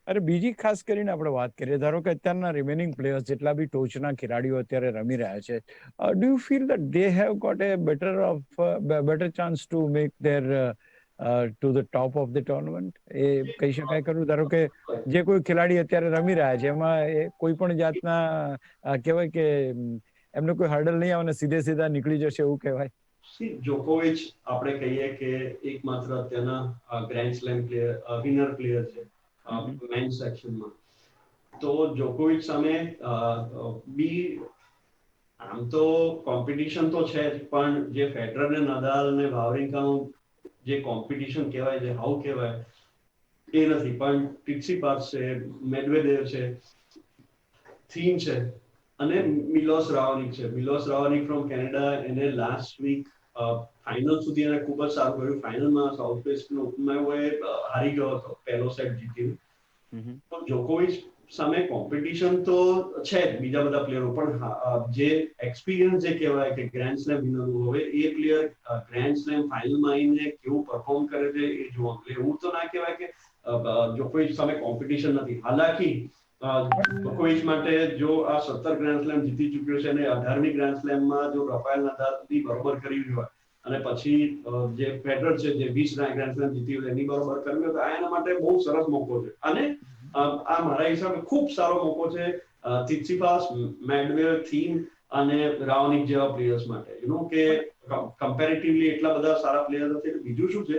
અરે બીજી ખાસ કરીને આપણે વાત કરીએ, ધારો કે અત્યારના રિમેનિંગ પ્લેયર્સ જેટલા બી ટોચના ખેલાડીઓ અત્યારે રમી રહ્યા છે, do you feel that they have got a better chance to make there to the top of the tournament? એ કહી શકાય ખરું? ધારો કે જે કોઈ ખેલાડી અત્યારે રમી રહ્યા છે એમાં કોઈ પણ જાતના કહેવાય કે એમને કોઈ હર્ડલ નહીં આવે ને સીધા નીકળી જશે એવું કહેવાય? જોકોવિચ આપણે કહીએ કે એકમાત્ર અત્યારના grand slam player, winner player છે મેન સેક્શનમાં. તો જોકોવિચ સામે બી આમ તો કોમ્પિટિશન તો છે જ, પણ જે ફેડરર ને નદાલ ને વાવરિંકાનું જે કોમ્પિટિશન કહેવાય છે, હાઉ કહેવાય, એ નથી. પણ ટિટ્સીપાસ છે, મેડવેદેવ છે, થીમ છે અને મિલોસ રાઓનિક છે. મિલોસ રાઓનિક ફ્રોમ કેનેડા, એને લાસ્ટ વીક ફાઇનલ સુધી એને ખૂબ જ સારું કર્યું. ફાઇનલમાં સાઉથ વેસ્ટ ઓપનમાં હારી ગયો હતો પહેલો સેટ જીતીને. તો જોકોવિચ સામે કોમ્પિટિશન તો છે જ બીજા બધા પ્લેયરો, પણ જે એક્સપિરિયન્સ જે કહેવાય કે ગ્રેન્ડ સ્લેમ વિનરનું, હવે એ પ્લેયર ગ્રેન્ડ સ્લેમ ફાઇનલમાં આવીને કેવું પરફોર્મ કરે છે એ જોવાનું. એવું તો ના કહેવાય કે જોકોવિચ સામે કોમ્પિટિશન નથી. હાલાકી જોકોવિચ માટે જો આ 17 ગ્રાન્ડ સ્લેમ જીતી ચૂક્યો છે અને 18મી ગ્રાન્ડ સ્લેમમાં જો રફાએલ નદાલની બરોબર કરી હોય અને પછી જે ફેડરર છે જે 20 ગ્રાન્ડ સ્લેમ જીતી હોય એની બરોબર કરવી હોય તો આ એના માટે બહુ સરસ મોકો છે. અને આ મારા હિસાબે ખૂબ સારો મોકો છે તિત્સિપાસ, મેડવેડેવ, થીમ અને રાઓનિક જેવા પ્લેયર્સ માટે. કે કમ્પેરેટિવલી એટલા બધા સારા પ્લેયર નથી. બીજું શું છે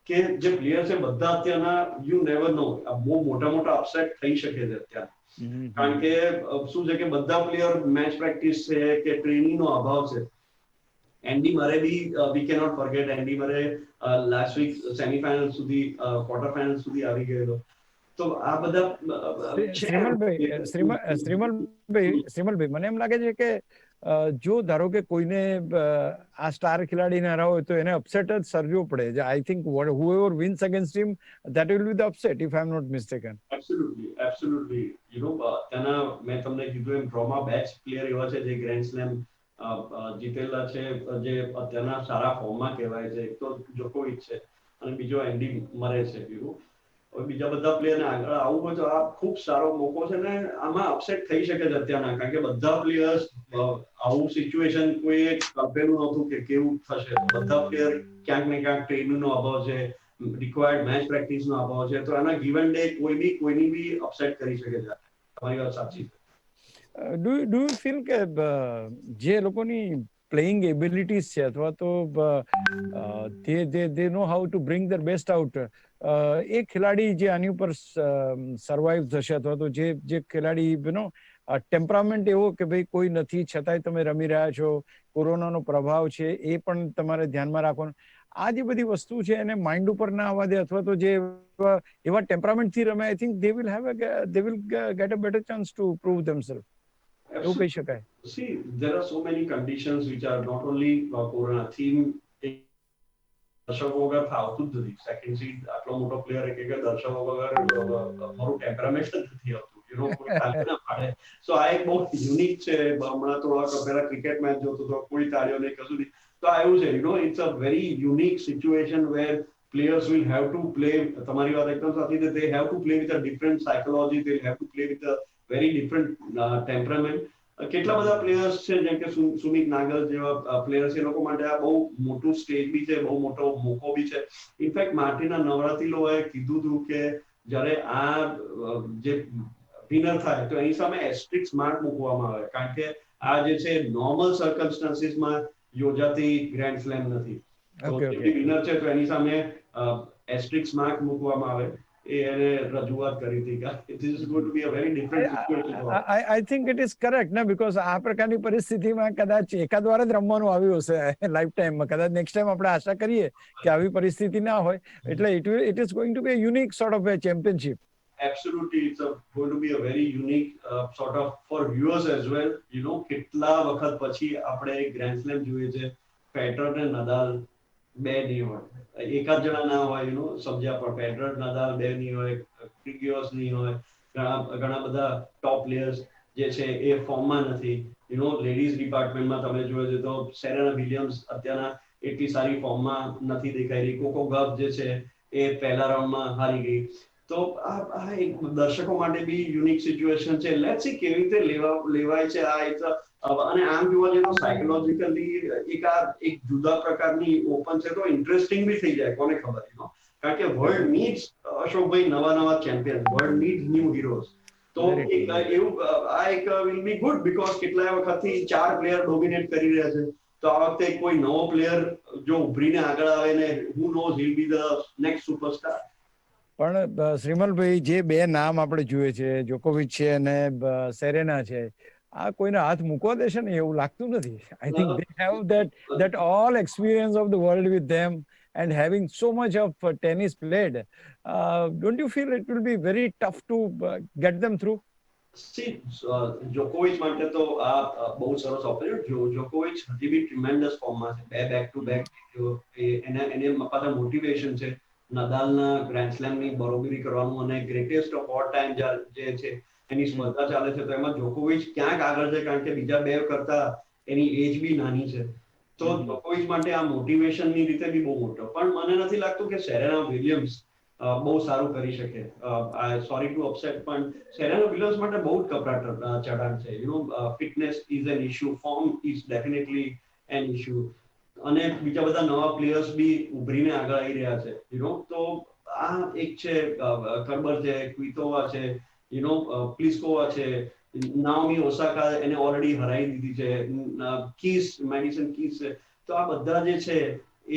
કે જે પ્લેયર છે બધા અત્યારના યુ નેવર નો બહુ મોટા મોટા અપસેટ થઈ શકે છે અત્યારે. કારણ કે શું છે કે બધા પ્લેયર મેચ પ્રેક્ટિસ છે કે ટ્રેનિંગ નો અભાવ છે. Andy Murray be V cannot forget. Andy Murray last week semifinal સુધી ક્વાર્ટર ફાઇનલ સુધી આવી ગયેલો. તો આ બધા શ્રીમલભાઈ મને એમ લાગે છે કે જો ધારો કે કોઈને આ સ્ટાર ખેલાડીને હરાવો હોય તો એને અપસેટ જ સર્જવો પડે. I think whoever wins against him that will be the upset if I am not mistaken. Absolutely. તેના મેં તમને કીધું એમ ડ્રોમાં બે જ પ્લેયર એવા છે જે ગ્રેન્ડ સ્લેમ જીતેલા છે જે અત્યારના સારા ફોર્મમાં કહેવાય છે. એક તો જોકોવિચ છે અને બીજો એન્ડી મરે છે. બીજા બધા પ્લેયરને આગળ આવવું હોય તો આ ખૂબ સારો મોકો છે ને આમાં અપસેટ થઈ શકે છે અત્યારના. કારણ કે બધા પ્લેયર્સ આવું સિચ્યુએશન કોઈએ કલ્પેલું નહોતું કે કેવું થશે. બધા પ્લેયર ક્યાંક ને ક્યાંક ટ્રેનિંગનો અભાવ છે, રિક્વાયર્ડ મેચ પ્રેક્ટિસનો અભાવ છે. તો આના ગિવન ડે કોઈની બી અપસેટ કરી શકે છે. તમારી વાત સાચી છે. ડુ યુ ફીલ કે જે લોકોની પ્લેઇંગ એબિલિટીઝ છે અથવા તો they know how to bring their best out, એ ખેલાડી જે આની ઉપર સર્વાઈવ થશે અથવા તો જે ખેલાડી ટેમ્પરામેન્ટ એવો કે ભાઈ કોઈ નથી છતાંય તમે રમી રહ્યા છો, કોરોનાનો પ્રભાવ છે એ પણ તમારે ધ્યાનમાં રાખવાનો. આ જે બધી વસ્તુ છે એને માઇન્ડ ઉપર ના આવવા દે અથવા તો જે એવા ટેમ્પરામેન્ટ થી રમે, I think they will get a better chance to prove themselves. એવું કહી શકાય. See, there are so many conditions which are not only corona theme. દર્શકો વગર આવતું જ નથી. સેકન્ડ સીડ આટલો મોટો પ્લેયર કે દર્શકો વગર મારું ટેમ્પરામેન્ટ જ નથી આવતું. કોઈ તાળીઓ ના પાડે. સો આ એક બહુ યુનિક છે. હમણાં થોડા પહેલા ક્રિકેટ મેચ જોતો હતો, કોઈ તાળીઓ નહીં, કશું નહીં. તો આવ્યું છે it's a very unique situation where players will have to play. તમારી વાત એકદમ સાચી છે. they have to play with a different psychology. they have to play with a very different temperament. કેટલા બધા પ્લેયર્સ છે જેમ કે સુમિત નાગલ જેવા પ્લેયર્સ એ લોકો માટે આ બહુ મોટું સ્ટેજ બી છે, બહુ મોટો મોકો બી છે. ઇનફેક્ટ માર્ટિના નવરાત્રિલોએ કીધું હતું કે જ્યારે આ જે વિનર થાય તો એની સામે એસ્ટ્રિક્સ માર્ક મૂકવામાં આવે. કારણ કે આ જે છે નોર્મલ સર્કમસ્ટન્સીસમાં યોજાતી ગ્રેન્ડ સ્લેમ નથી. તો જે વિનર છે તો એની સામે એસ્ટ્રિક્સ માર્ક મૂકવામાં આવે. એને રજૂઆત કરી હતી કે it is going to be a very different situation. I think it is correct ને, because આ પ્રકારની પરિસ્થિતિમાં કદાચ એકાદ વાર જ રમવાનું આવ્યું હશે લાઈફ ટાઈમમાં. કદાચ નેક્સ્ટ ટાઈમ આપણે આશા કરીએ કે આવી પરિસ્થિતિ ના હોય. એટલે it is going to be a unique sort of a championship. Absolutely, it's going to be a very unique sort of for viewers as well. કેટલા વખત પછી આપણે ગ્રેન્ડ સ્લેમ જોઈએ છે. ફેડરર ને નદાલ બે નહીં હોય, એકાદ જણા ના હોય, સમજ્યા. પણ ફેડરર નદાલ બે નહીં હોય, ક્રિગિયોસ નહીં હોય, ઘણા બધા ટોપ પ્લેયર્સ જે છે એ ફોર્મમાં નથી. લેડીઝ ડિપાર્ટમેન્ટમાં તમે જોયો છે તો સેરેના વિલિયમ્સ અત્યારના એટલી સારી ફોર્મમાં નથી દેખાઈ રહી. કોકો ગફ જે છે એ પહેલા રાઉન્ડમાં હારી ગઈ. તો આ એક દર્શકો માટે બી યુનિક સિચ્યુએશન છે. લેટ્સ સી કેવી રીતે લેવાય છે આ. અને આમ જોવા જઈએ તો સાયકોલોજીકલી એક જુદા પ્રકારની ઓપન છે તો ઇન્ટરેસ્ટિંગ બી થઈ જાય. કોને ખબર. કારણ કે વર્લ્ડ નીડ્સ અશોકભાઈ નવા champion. World needs new heroes. તો એવું આ એક વિલ બી ગુડ બીકોઝ કેટલા વખતથી 4 પ્લેયર ડોમિનેટ કરી રહ્યા છે. તો આ વખતે કોઈ નવો પ્લેયર જો ઉભરીને આગળ આવે ને who knows he'll be the next superstar. પણ શ્રીમલભાઈ જે બે નામ આપણે જોઈએ છે, જોકોવિચ છે અને સેરેના છે, આ કોઈને હાથ મૂકવા દેશે ને એવું લાગતું નથી. I think they have that all experience of the world with them and having so much of tennis played. Don't you feel it will be very tough to get them through? See, જોકોવિચ માટે તો આ બહુ સરસ opportunity. જોકોવિચ હજી બી tremendous ફોર્મમાં છે. બે back to back એને પાછા મોટિવેશન છે નદાલના ગ્રેન્ડ સ્લેમની બરોબરી કરવાનું અને ગ્રેટેસ્ટ ઓફ ઓલ ટાઈમ જે છે એની સ્પર્ધા ચાલે છે. તો એમાં જોકોવિચ ક્યાંક આગળ છે કારણ કે બીજા બે કરતા એની એજ બી નાની છે. તો જોકોવિચ માટે આ મોટિવેશનની રીતે બી બહુ મોટો. પણ મને નથી લાગતું કે સેરેના વિલિયમ્સ બહુ સારું કરી શકે. સોરી ટુ અપસેટ પણ સેરેના વિલિયમ્સ માટે બહુ જ કપરા ચઢાણ છે. Fitness is an issue, form is definitely N issue, અને બીજા બધા નવા પ્લેયર્સ બી ઉભરીને આગળ આવી રહ્યા છે. તો આ એક છે, કર્બર છે, ક્વિતોવા છે, પ્લિસ્કોવા છે, નાઓમી ઓસાકા એને ઓલરેડી હરાવી દીધી છે, મેડિસન કીસ છે. તો આ બધા જે છે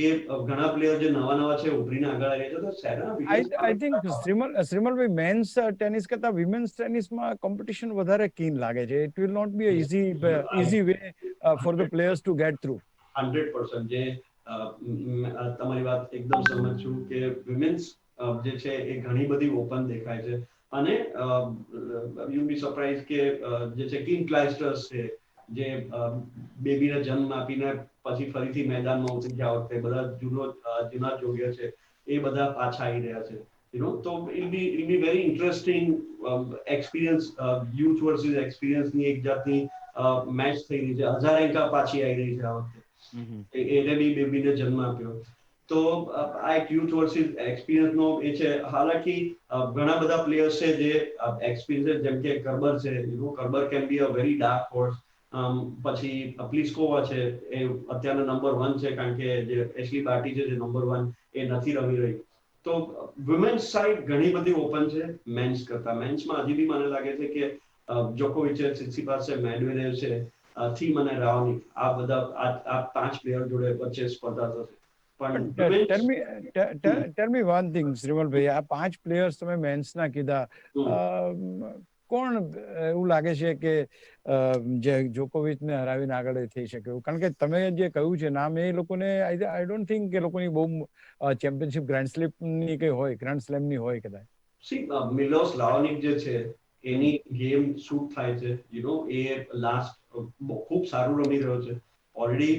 એ ઘણા પ્લેયર જે નવા છે ઉભરીને આગળ આવી રહ્યા છે. તો સેરેના આઈ થિંક વિલિયમ્સ શ્રીમલભાઈ, મેન્સ ટેનિસ કરતા વિમેન્સ ટેનિસમાં કોમ્પિટિશન વધારે કીન લાગે છે. It will not be easy way for the players to get through. 100% જે તમારી વાત એકદમ સહમત છું કે વિમેન્સ જે છે એ ઘણી બધી ઓપન દેખાય છે. અને યુ બી સરપ્રાઈઝ કે જે છે કિંગ ક્લાઇસ્ટર્સ છે, જે બેબીને જન્મ આપીને પછી ફરીથી મેદાનમાં ઉતરી ગયા વખતે બધા જૂના જોગ્ય છે, એ બધા પાછા આવી રહ્યા છે. તો it be very interesting experience, youth versus experience ની એક જાતની મેચ થઈ રહી છે. હજારેન્કા પાછી આવી રહી છે આ વખતે. એને બી બેબીને જન્મ આપ્યો. તો આ એક યુથ વર્સિસ એક્સપિરિયન્સ નો એ છે. હાલાકી ઘણા બધા પ્લેયર્સ છે જે એક્સપિરિયન્સ, જેમ કે કર્બર છે, Kerber can be a very dark horse. પછી પ્લિસ્કોવા છે, એ અત્યારના નંબર 1 છે, કારણ કે જે એશલી બાર્ટી છે જે નંબર 1 એ નથી રમી રહી. તો વુમેન્સ સાઇડ ઘણી બધી ઓપન છે મેન્સ કરતા. મેન્સમાં હજી બી મને લાગે છે કે જોકોવિચ છે, સિત્સિપાસ છે, મેડવેડેવ છે, થીમ અને રાઓનિક, આ બધા આ 5 પ્લેયર જોડે વચ્ચે સ્પર્ધા થશે. ટેલ મી વન થિંગ શ્રીમલભાઈ, આ 5 પ્લેયર્સ તમે મેન્સના કીધા, કોણ એવું લાગે છે કે જે જોકોવિચને હરાવીને આગળ થઈ શકે એવું? કારણ કે તમે જે કહ્યું છે નામ, એ લોકોને આઈ ડોન્ટ થિંક કે લોકોની બહુ ચેમ્પિયનશિપ ગ્રાન્ડ સ્લેમની કઈ હોય, ગ્રાન્ડ સ્લેમની હોય કદાચ. મિલોસ લાઓનિક જે છે એની ગેમ શૂટ થાય છે. એ લાસ્ટ ખૂબ સારું રમી રહ્યો છે. ઓલરેડી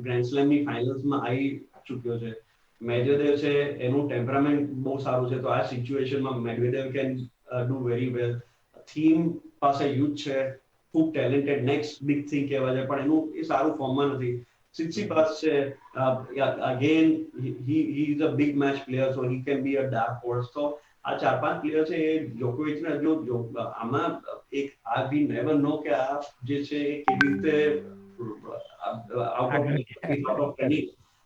ગ્રેન્ડ સ્લેમની ફાઇનલ્સમાં આવી ચૂક્યો છે. મેડવેદેવ છે, એનું ટેમ્પરામેન્ટ બહુ સારું છે, તો આ સિચ્યુએશનમાં Medvedev can do very well. Thiem પાસે યુથ છે, ખૂબ ટેલેન્ટેડ, નેક્સ્ટ બિગ થિંગ કહેવાય છે, પણ એનું એ સારું ફોર્મમાં નથી. સિત્સિપાસ છે, again he is a big match player, so he can be a dark horse. તો આ 4-5 પ્લેયર છે એ જોકોવિચને જો આમાં એક આ વી નેવર નો કે આ જે છે એ કેવી રીતે આઉટ ઓફ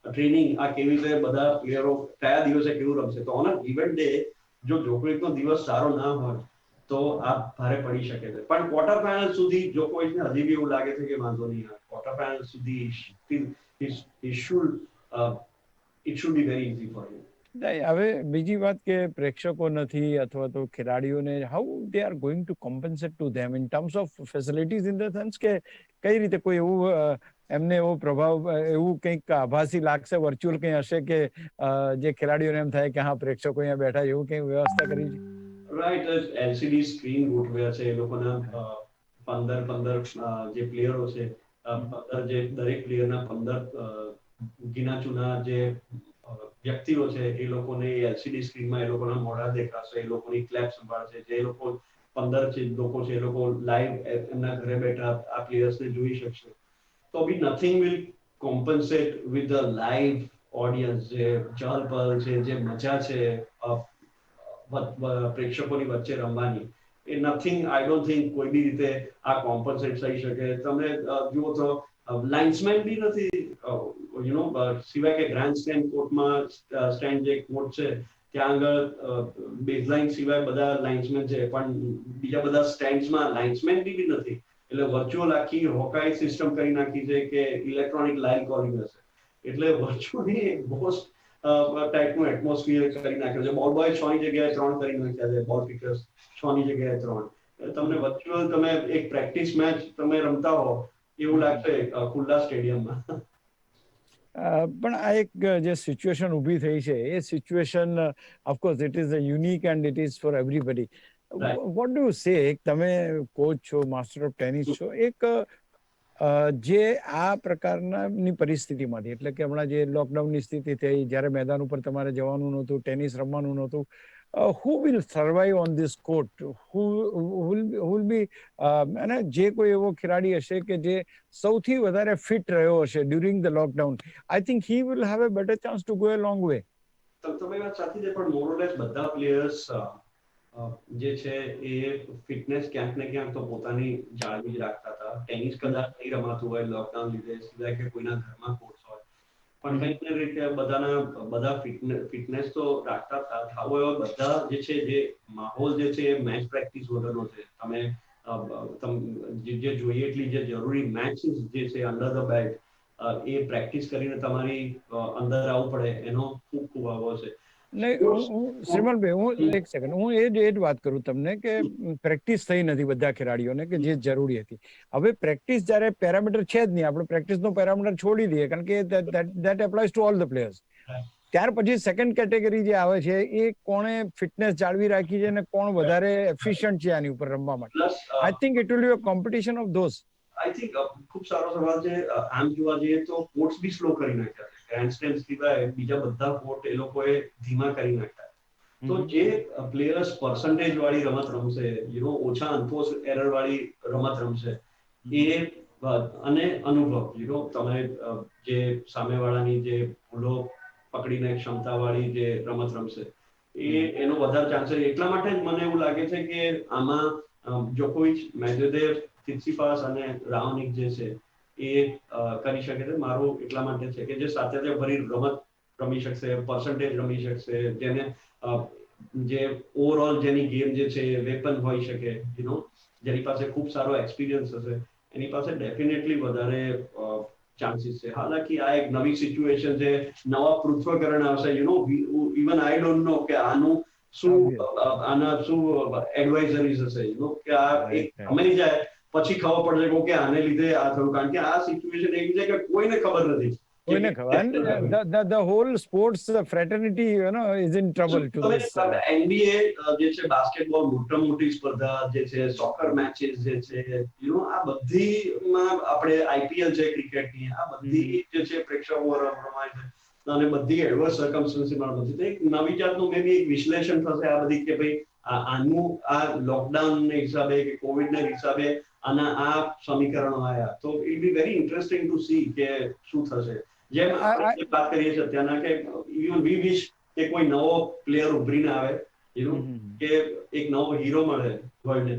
ટ્રેનિંગ આ કેવી રીતે બધા પ્લેયરો કયા દિવસે કેવું રમશે. તો ઓન ઇવેન્ટ ડે જો જોકોવિચનો દિવસ સારો ના હોય તો આ ભારે પડી શકે છે. પણ ક્વાર્ટર ફાઇનલ સુધી જોકોવિચને હજી બી એવું લાગે છે કે વાંધો નહીં, ક્વાર્ટર ફાઇનલ સુધી it should be very easy for him. હવે બીજી વાત કે પ્રેક્ષકો નથી અથવા તો ખેલાડીઓને, how they are going to compensate to them in terms of facilities, in the sense કે કઈ રીતે કોઈ એવું એમને એવો પ્રભાવ, એવું કંઈક આભાસી લાગશે, વર્ચ્યુઅલ કંઈ હશે કે જે ખેલાડીઓને એમ થાય કે હા પ્રેક્ષકો અહીંયા બેઠા, એવું કંઈ વ્યવસ્થા કરી છે? રાઈટ, એલસીડી સ્ક્રીન ગોઠવ્યા છે એ લોકોના. 15 જે પ્લેયરો છે, 15 જે દરેક પ્લેયરના 15 ગીના ચૂના જે વ્યક્તિઓ છે, એ લોકોને એલસીડી સ્ક્રીનમાં એ લોકોના મોઢા દેખાશે, એ લોકોની ક્લેપ સંભાળશે. જે લોકો 15 લોકો છે એ લોકો લાઈવ એમના ઘરે બેઠા આ પ્લેયર્સને જોઈ શકશે. તો be nothing will compensate with the live audience. જે ચહલ પહલ છે, જે મજા છે પ્રેક્ષકોની વચ્ચે રમવાની, એ નથિંગ, આઈ ડોન્ટ થિંક કોઈ બી રીતે આ કોમ્પન્સેટ થઈ શકે. તમે જુઓ તો લાઇન્સમેન બી નથી, સિવાય કે ગ્રાન્ડ સ્ટેન્ડ કોર્ટમાં સ્ટેન્ડ જે કોર્ટ છે ત્યાં આગળ બેઝલાઇન સિવાય બધા લાઇન્સમેન છે, પણ બીજા બધા સ્ટેન્ડ્સમાં લાઇન્સમેન બી નથી. એટલે વર્ચ્યુઅલ આખી હોકાઈ સિસ્ટમ કરી નાખી છે કે ઇલેક્ટ્રોનિક લાઇન કોલિંગ હશે. એટલે વર્ચ્યુઅલી એક ઘોસ્ટ ટાઈપનું એટમોસ્ફિયર કરી નાખ્યો છે. બોલ બોય 6 ની જગ્યાએ 3 કરી નાખ્યા છે, બોલ પિકર્સ 6 ની જગ્યાએ 3. તમને વર્ચ્યુઅલ તમે એક પ્રેક્ટિસ મેચ તમે રમતા હો એવું લાગશે ખુલ્લા સ્ટેડિયમમાં. પણ આ એક જે સિચ્યુએશન ઊભી થઈ છે, એ situation of course it is unique and it is for everybody. What do you say, તમે કોચ છો, માસ્ટર ઓફ ટેનિસ છો, એક જે આ પ્રકારની પરિસ્થિતિમાંથી, એટલે કે હમણાં જે લોકડાઉનની સ્થિતિ થઈ, જ્યારે મેદાન ઉપર તમારે જવાનું નહોતું, ટેનિસ રમવાનું નહોતું, who will survive on this court? Who will be અને જે કોઈ એવો ખેલાડી હશે કે જે સૌથી વધારે ફિટ રહ્યો હશે during the lockdown, I think he will have a better chance to go a long way. તમારી વાત સાચી છે, પણ મોરલેસ બધા પ્લેયર્સ જે છે એ ફિટનેસ ક્યાંક ને ક્યાંક તો પોતાની જાળવી જ રાખતા હતા. ટેનિસ કદાચ નહીં રમાતું હોય લોકડાઉન લીધે, સિવાય કે કોઈના ઘરમાં કોર્સ હોય, પણ કંઈક ને રીતે બધા ફિટનેસ તો રાખતા હતા. હવે બધા જે છે, જે માહોલ જે છે એ મેચ પ્રેક્ટિસ વગરનો છે. જે જોઈએ એટલી જે જરૂરી મેચ જે છે under the belt, A practice કરીને તમારી અંદર આવવું પડે, એનો ખૂબ ખૂબ આભાર છે. શ્રીમલભાઈ, હું એક સેકન્ડ, હું એ જ વાત કરું તમને કે પ્રેક્ટિસ થઈ નથી બધા ખેલાડીઓને કે જે જરૂરી હતી. હવે પ્રેક્ટિસ જ્યારે પેરામીટર છે જ નહીં, આપણે પ્રેક્ટિસનો પેરામીટર છોડી દઈએ, કારણ કે that applies to all the players. ત્યાર પછી સેકન્ડ કેટેગરી જે આવે છે એ કોણે ફિટનેસ જાળવી રાખી છે અને કોણ વધારે એફિશિયન્ટ છે આની ઉપર રમવા માટે. Plus I think it will be a competition of those. I think ખૂબ સારો સવાલ છે. આમ જોવા જઈએ તો કોર્ટ્સ બી સ્લો કરી નાખ્યા છે. ગ્રેન્ડ સ્લેમ્સ સિવાય બીજા બધા કોર્ટ એ લોકોએ ધીમા કરી નાખ્યા. તો જે પ્લેયર્સ પર્સન્ટેજ વાળી રમત રમશે, ઓછા અનફોર્સ એરર વાળી રમત રમશે, એ અને અનુભવ, તમે જે સામેવાળાની જે ભૂલો પકડીને ક્ષમતા વાળી જે રમત રમશે, એનો વધારે ચાન્સ છે. એટલા માટે જ મને એવું લાગે છે કે આમાં જોકોવિચ, મેદવેદેવ, સિત્સિપાસ અને રાઓનિક જે છે એ કરી શકે છે. મારું એટલા માટે છે કે જે સાથે ભરી રમત રમી શકશે, પર્સન્ટેજ રમી શકશે, જેને જે ઓવરઓલ જેની ગેમ જે છે વેપન હોઈ શકે, જેની પાસે ખૂબ સારો એક્સપિરિયન્સ હશે, એની પાસે ડેફિનેટલી વધારે ચાન્સીસ છે. હાલાકી આ એક નવી સિચ્યુએશન છે, નવા પૃથ્વીકરણ આવશે. ઇવન આઈ ડોન્ટ નો કે આના શું એડવાઇઝરીઝ હશે, કે આ એક સમય જાય પછી ખબર પડશે કે આને લીધે આ થયું. કારણ કે આ સિચ્યુએશન એવી છે કે કોઈને ખબર નથી. કોઈને ખબર, the whole sports fraternity is in trouble to this. NBA જે છે, બાસ્કેટબોલ મોટી સ્પર્ધા જે છે, સોકર મેચીસ જે છે, આ બધીમાં આપણે આઈપીએલ છે ક્રિકેટની, આ બધી જે છે પ્રેક્ષકો રમાય છે અને બધી એડવર્સ સર્કમસ્ટન્સીમાં બધી એક નવી જાતનું મે બી એક વિશ્લેષણ થશે આ બધી, કે ભાઈ આનું આ લોકડાઉનને હિસાબે કે કોવિડના હિસાબે આના આ સમીકરણો આવ્યા. તો it be very interesting to see કે શું થશે. જેમ આપણે વાત કરીએ છીએ અત્યારના કે ઇવન વી વિશ કે કોઈ નવો પ્લેયર ઉભરીને આવે, કે એક નવો હીરો મળે વર્લ્ડને.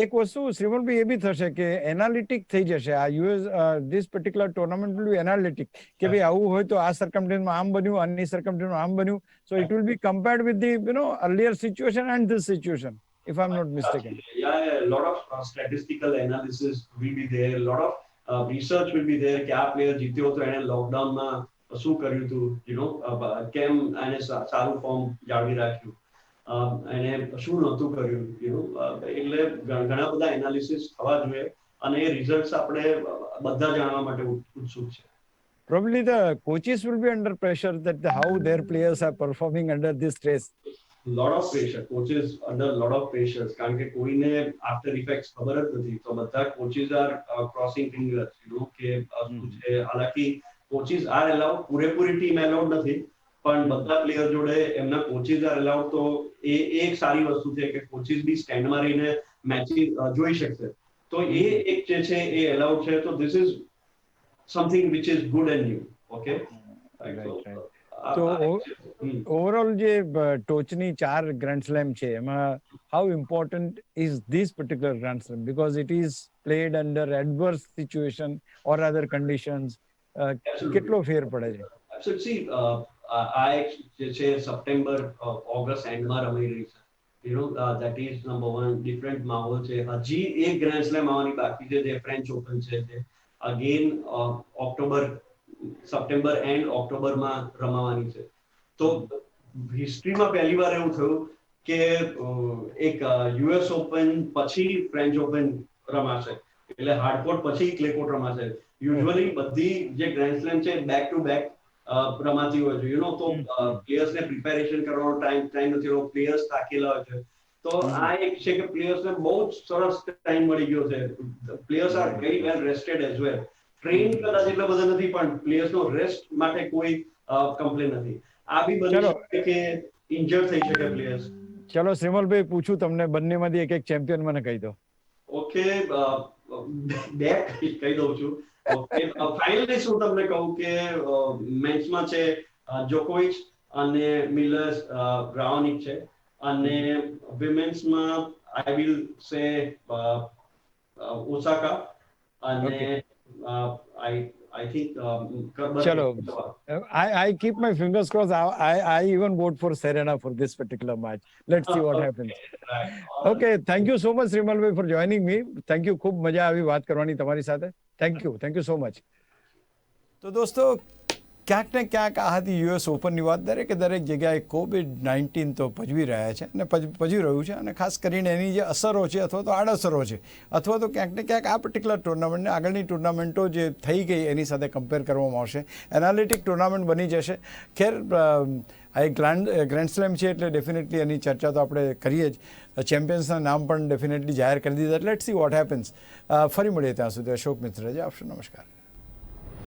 એક વસ્તુ શ્રીમલભાઈ એ બી થશે કે એનાલિટિક થઈ જશે આ US, this particular tournament will be analytic, કે ભાઈ આવું હોય તો આ સર્કમસ્ટન્સમાં આમ બન્યું, આની સર્કમસ્ટન્સમાં આમ બન્યું. So it will be compared with the earlier situation and this situation, if I'm not mistaken. Yeah, a lot of statistical analysis will be there, a lot of research will be there કે આ player જીત્યો તો એને લોકડાઉનમાં શું કર્યું હતું, કેમ એને સારું ફોર્મ જાળવી રાખ્યું, એને શું નહોતું કર્યું, એટલે ઘણા બધા એનાલિસિસ થવા જોઈએ અને એ રિઝલ્ટ્સ આપણે બધા જાણવા માટે ઉત્સુક છે. Probably the coaches will be under pressure that how their players are performing under this stress. Lot of pressure, coaches under lot of pressures, કારણ કે કોઈને after effects ખબર જ નથી. તો બધા coaches are crossing fingers, કે શું છે. હાલાકી coaches are allowed, પૂરેપૂરી ટીમ allowed નથી, પણ બધા પ્લેયર જોડે એમના coaches are allowed. તો એ એક સારી વસ્તુ છે કે coaches બી સ્ટેન્ડમાં રહીને મેચિસ જોઈ શકશે. તો એ એક જે છે એ allowed છે. તો this is something which is good and new. Okay, right. તો ઓવરઓલ જે ટોચની 4 ગ્રાન્ડ સ્લેમ છે એમાં how important is this particular grand slam, because it is played under adverse situation or other conditions, કેટલો ફેર પડે છે? એબ્સોલ્યુટલી. આ એક જે છે સપ્ટેમ્બર ઓગસ્ટ એન્ડમાં રમાઈ રહી છે. that is number one. Different માહોલ છે. હજી એક ગ્રાન્ડ સ્લેમ આવવાની બાકી છે જે ફ્રેન્ચ ઓપન છે, જે અગેન સપ્ટેમ્બર એન્ડ ઓક્ટોબરમાં રમાવાની છે. તો હિસ્ટ્રીમાં પહેલી વાર એવું થયું કે એક યુએસ ઓપન પછી ફ્રેન્ચ ઓપન રમાશે, એટલે હાર્ડકોર્ટ પછી ક્લે કોર્ટ રમાશે. યુઝ્યુઅલી બધી જે ગ્રેન્ડ સ્લેમ છે બેક ટુ બેક રમાતી હોય છે, તો પ્લેયર્સને પ્રિપેરેશન કરવાનો ટાઈમ નથી હોતો, પ્લેયર્સ થાકેલા હોય છે. તો આ એક છે કે પ્લેયર્સને બહુ જ સરસ ટાઈમ મળી ગયો છે. Players are very well rested as well. Train કદાચ એટલા બધા નથી, પણ પ્લેયર્સનો રેસ્ટ માટે કોઈ કમ્પ્લેન નથી. આ બી બની શકે કે ઇન્જર્ડ થઈ શકે પ્લેયર્સ. ચલો શ્રીમલભાઈ, પૂછું તમને બંનેમાંથી એક ચેમ્પિયન મને કહી દો. ઓકે, બે કહી દઉં છું. ઓકે, ફાઇનલિસ્ટ હું તમને કહું કે મેન્સમાં છે જોકોવિચ, અને મિલર્સ ગ્રાઉનિક છે, અને વિમેન્સમાં આઈ વિલ સે ઓસાકા, અને I think ચલો, I keep my fingers crossed. I even vote for Serena for this particular match. Let's see what happens. right. Okay, thank you so much, Srimalbhai, for joining me. Thank you. ખૂબ મજા આવી વાત કરવાની તમારી સાથે. Thank you so much. તો દોસ્તો, ક્યાંક ને ક્યાંક આ હતી યુએસ ઓપનની વાત. દરેક જગ્યાએ COVID-19 તો પજવી રહ્યા છે અને પજવી રહ્યું છે, અને ખાસ કરીને એની જે અસરો છે અથવા તો આડઅસરો છે, અથવા તો ક્યાંક ને ક્યાંક આ પર્ટિક્યુલર ટુર્નામેન્ટને આગળની ટુર્નામેન્ટો જે થઈ ગઈ એની સાથે કમ્પેર કરવામાં આવશે. એનાલિટિક ટુર્નામેન્ટ બની જશે. ખેર, આ એક ગ્રેન્ડ સ્લેમ છે એટલે ડેફિનેટલી એની ચર્ચા તો આપણે કરીએ જ. ચેમ્પિયન્સના નામ પણ ડેફિનેટલી જાહેર કરી દીધા. Let's see what happens. ફરી મળીએ ત્યાં સુધી. અશોક મિત્ર રજા આપશો. નમસ્કાર.